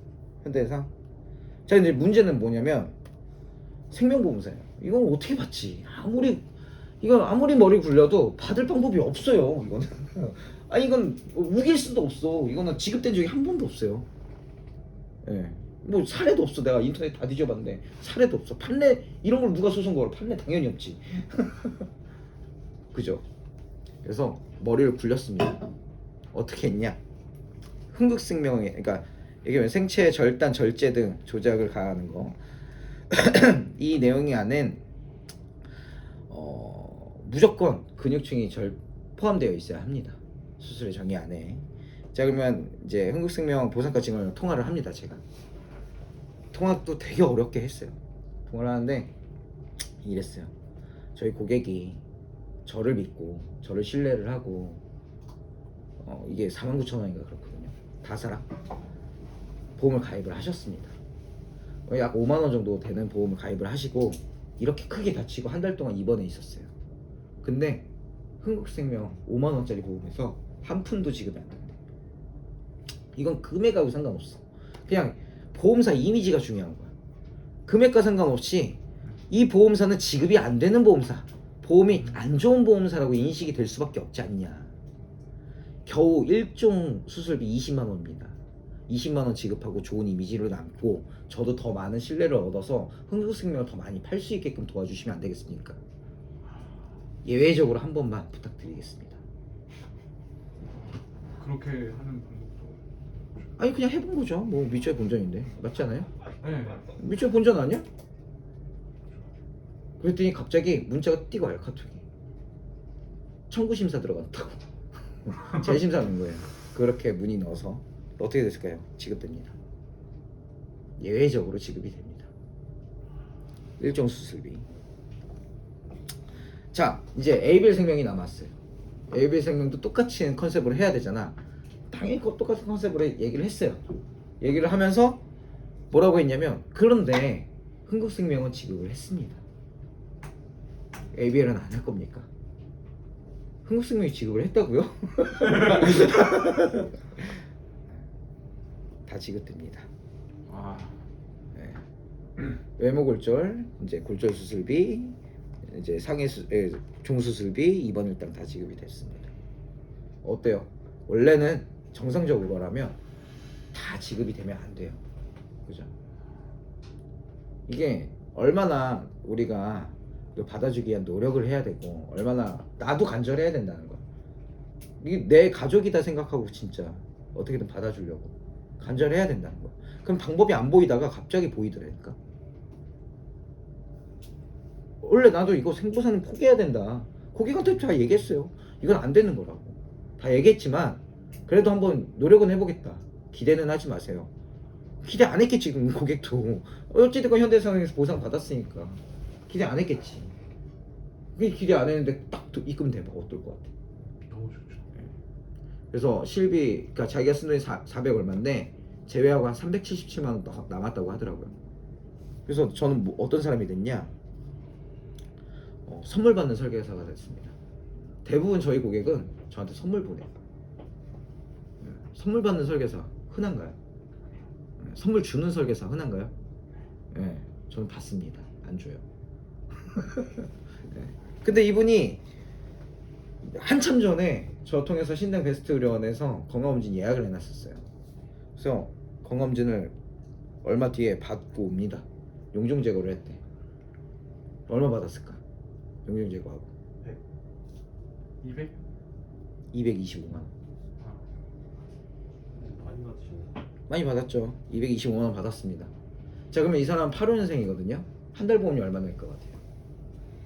현대해상. 자 이제 문제는 뭐냐면 생명보험사예요. 이건 어떻게 받지? 아무리 머리 굴려도 받을 방법이 없어요. 이거는 이건 우길 수도 없어. 이거는 지급된 적이 한 번도 없어요. 예. 뭐 사례도 없어. 내가 인터넷 다 뒤져봤는데 사례도 없어. 판례 이런 걸 누가 소송 걸어? 판례 당연히 없지. 그죠? 그래서 머리를 굴렸습니다. 어떻게 했냐? 흥국생명에, 그러니까 이게 생체 절단 절제 등 조작을 가하는 거. 이 내용이 안엔 무조건 근육층이 포함되어 있어야 합니다. 수술의 정의 안에. 자 그러면 이제 흥국생명 보상가 증을 통화를 합니다. 제가 통화도 되게 어렵게 했어요. 통화를 하는데 이랬어요. 저희 고객이 저를 믿고 저를 신뢰를 하고 이게 49,000원인가 그렇거든요. 다사랑 보험을 가입을 하셨습니다. 약 5만원 정도 되는 보험을 가입을 하시고 이렇게 크게 다치고 한 달 동안 입원해 있었어요. 근데 흥국생명 5만원짜리 보험에서 한 푼도 지급이 안 된대. 이건 금액하고 상관없어. 그냥 보험사 이미지가 중요한 거야. 금액과 상관없이 이 보험사는 지급이 안 되는 보험사, 보험이 안 좋은 보험사라고 인식이 될 수밖에 없지 않냐. 겨우 1종 수술비 20만원입니다. 20만원 지급하고 좋은 이미지를 남고 저도 더 많은 신뢰를 얻어서 흥국생명을 더 많이 팔 수 있게끔 도와주시면 안 되겠습니까? 예외적으로 한 번만 부탁드리겠습니다. 그렇게 하는 방법도. 그냥 해본 거죠. 뭐 밑줄의 본전인데 맞지 않아요? 네. 밑줄 본전 아니야? 그랬더니 갑자기 문자가 띄고 와요. 카톡이. 청구심사 들어갔다고. 재심사 넣은 거예요. 그렇게 문의 넣어서 어떻게 됐을까요? 지급됩니다. 예외적으로 지급이 됩니다. 일종 수술비. 자 이제 에이빌 생명이 남았어요. 에이빌 생명도 똑같이 컨셉으로 해야 되잖아. 당연히 똑같은 컨셉으로 얘기를 했어요. 얘기를 하면서 뭐라고 했냐면 그런데 흥국생명은 지급을 했습니다. ABL은 안 할 겁니까? 흥국생명이 지급을 했다고요? 다 지급됩니다. 네. 외모골절, 이제 골절 수술비, 이제 종수술비, 입원 일당 다 지급이 됐습니다. 어때요? 원래는 정상적으로라면 다 지급이 되면 안 돼요. 그죠? 이게 얼마나 우리가 받아주기 위한 노력을 해야 되고 얼마나 나도 간절해야 된다는 거야. 이게 내 가족이다 생각하고 진짜 어떻게든 받아주려고 간절해야 된다는 거야. 그럼 방법이 안 보이다가 갑자기 보이더라니까. 원래 나도 이거 생보사는 포기해야 된다. 고객한테 다 얘기했어요. 이건 안 되는 거라고 다 얘기했지만 그래도 한번 노력은 해보겠다. 기대는 하지 마세요. 기대 안 했겠지. 지금 고객도 어찌됐건 현대해상에서 보상 받았으니까 기대 안 했겠지. 기대 안 했는데 딱 입금 대박 어떨 것 같아? 너무 좋죠. 그래서 실비, 그러니까 자기가 쓴 돈이 400 얼마인데 제외하고 한 377만 원 남았다고 하더라고요. 그래서 저는 뭐 어떤 사람이 됐냐? 선물 받는 설계사가 됐습니다. 대부분 저희 고객은 저한테 선물 보내요. 선물 받는 설계사 흔한가요? 선물 주는 설계사 흔한가요? 네, 저는 받습니다. 안 줘요. 네. 근데 이분이 한참 전에 저 통해서 신당 베스트 의료원에서 건강검진 예약을 해놨었어요. 그래서 건강검진을 얼마 뒤에 받고 옵니다. 용종 제거를 했대. 얼마 받았을까? 용종 제거하고 200? 225만 원. 많이 받으셨네. 많이 받았죠. 225만 원 받았습니다. 자, 그러면 이 사람 85년생이거든요. 한 달 보험료 얼마 낼 것 같아요?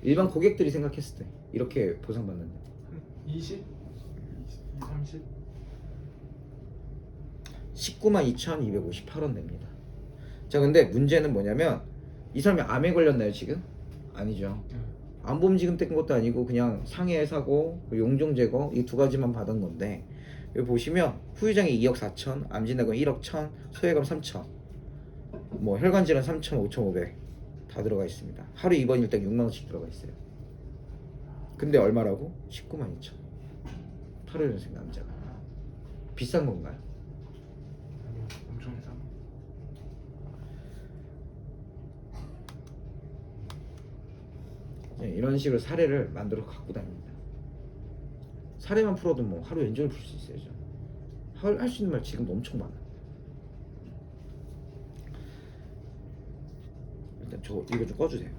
일반 고객들이 생각했을 때 이렇게 보상받는데 20? 30? 192,258원 냅니다. 자, 근데 문제는 뭐냐면 이 사람이 암에 걸렸나요 지금? 아니죠. 암보험 지급된 것도 아니고 그냥 상해 사고, 용종 제거 이 두 가지만 받은 건데, 여기 보시면 후유장이 2억 4천, 암진단금 1억 1천, 소외감 3천, 뭐 혈관 질환 3천, 5,500 다 들어가 있습니다. 하루 입원 일당 6만 원씩 들어가 있어요. 근데 얼마라고? 192,000. 8월년생 남자가. 비싼 건가요? 엄청 싸. 네, 이런 식으로 사례를 만들어 갖고 다닙니다. 사례만 풀어도 뭐 하루 연종일 풀 수 있어요. 할 수 있는 말 지금도 엄청 많아. 일단 이거 좀 꺼주세요.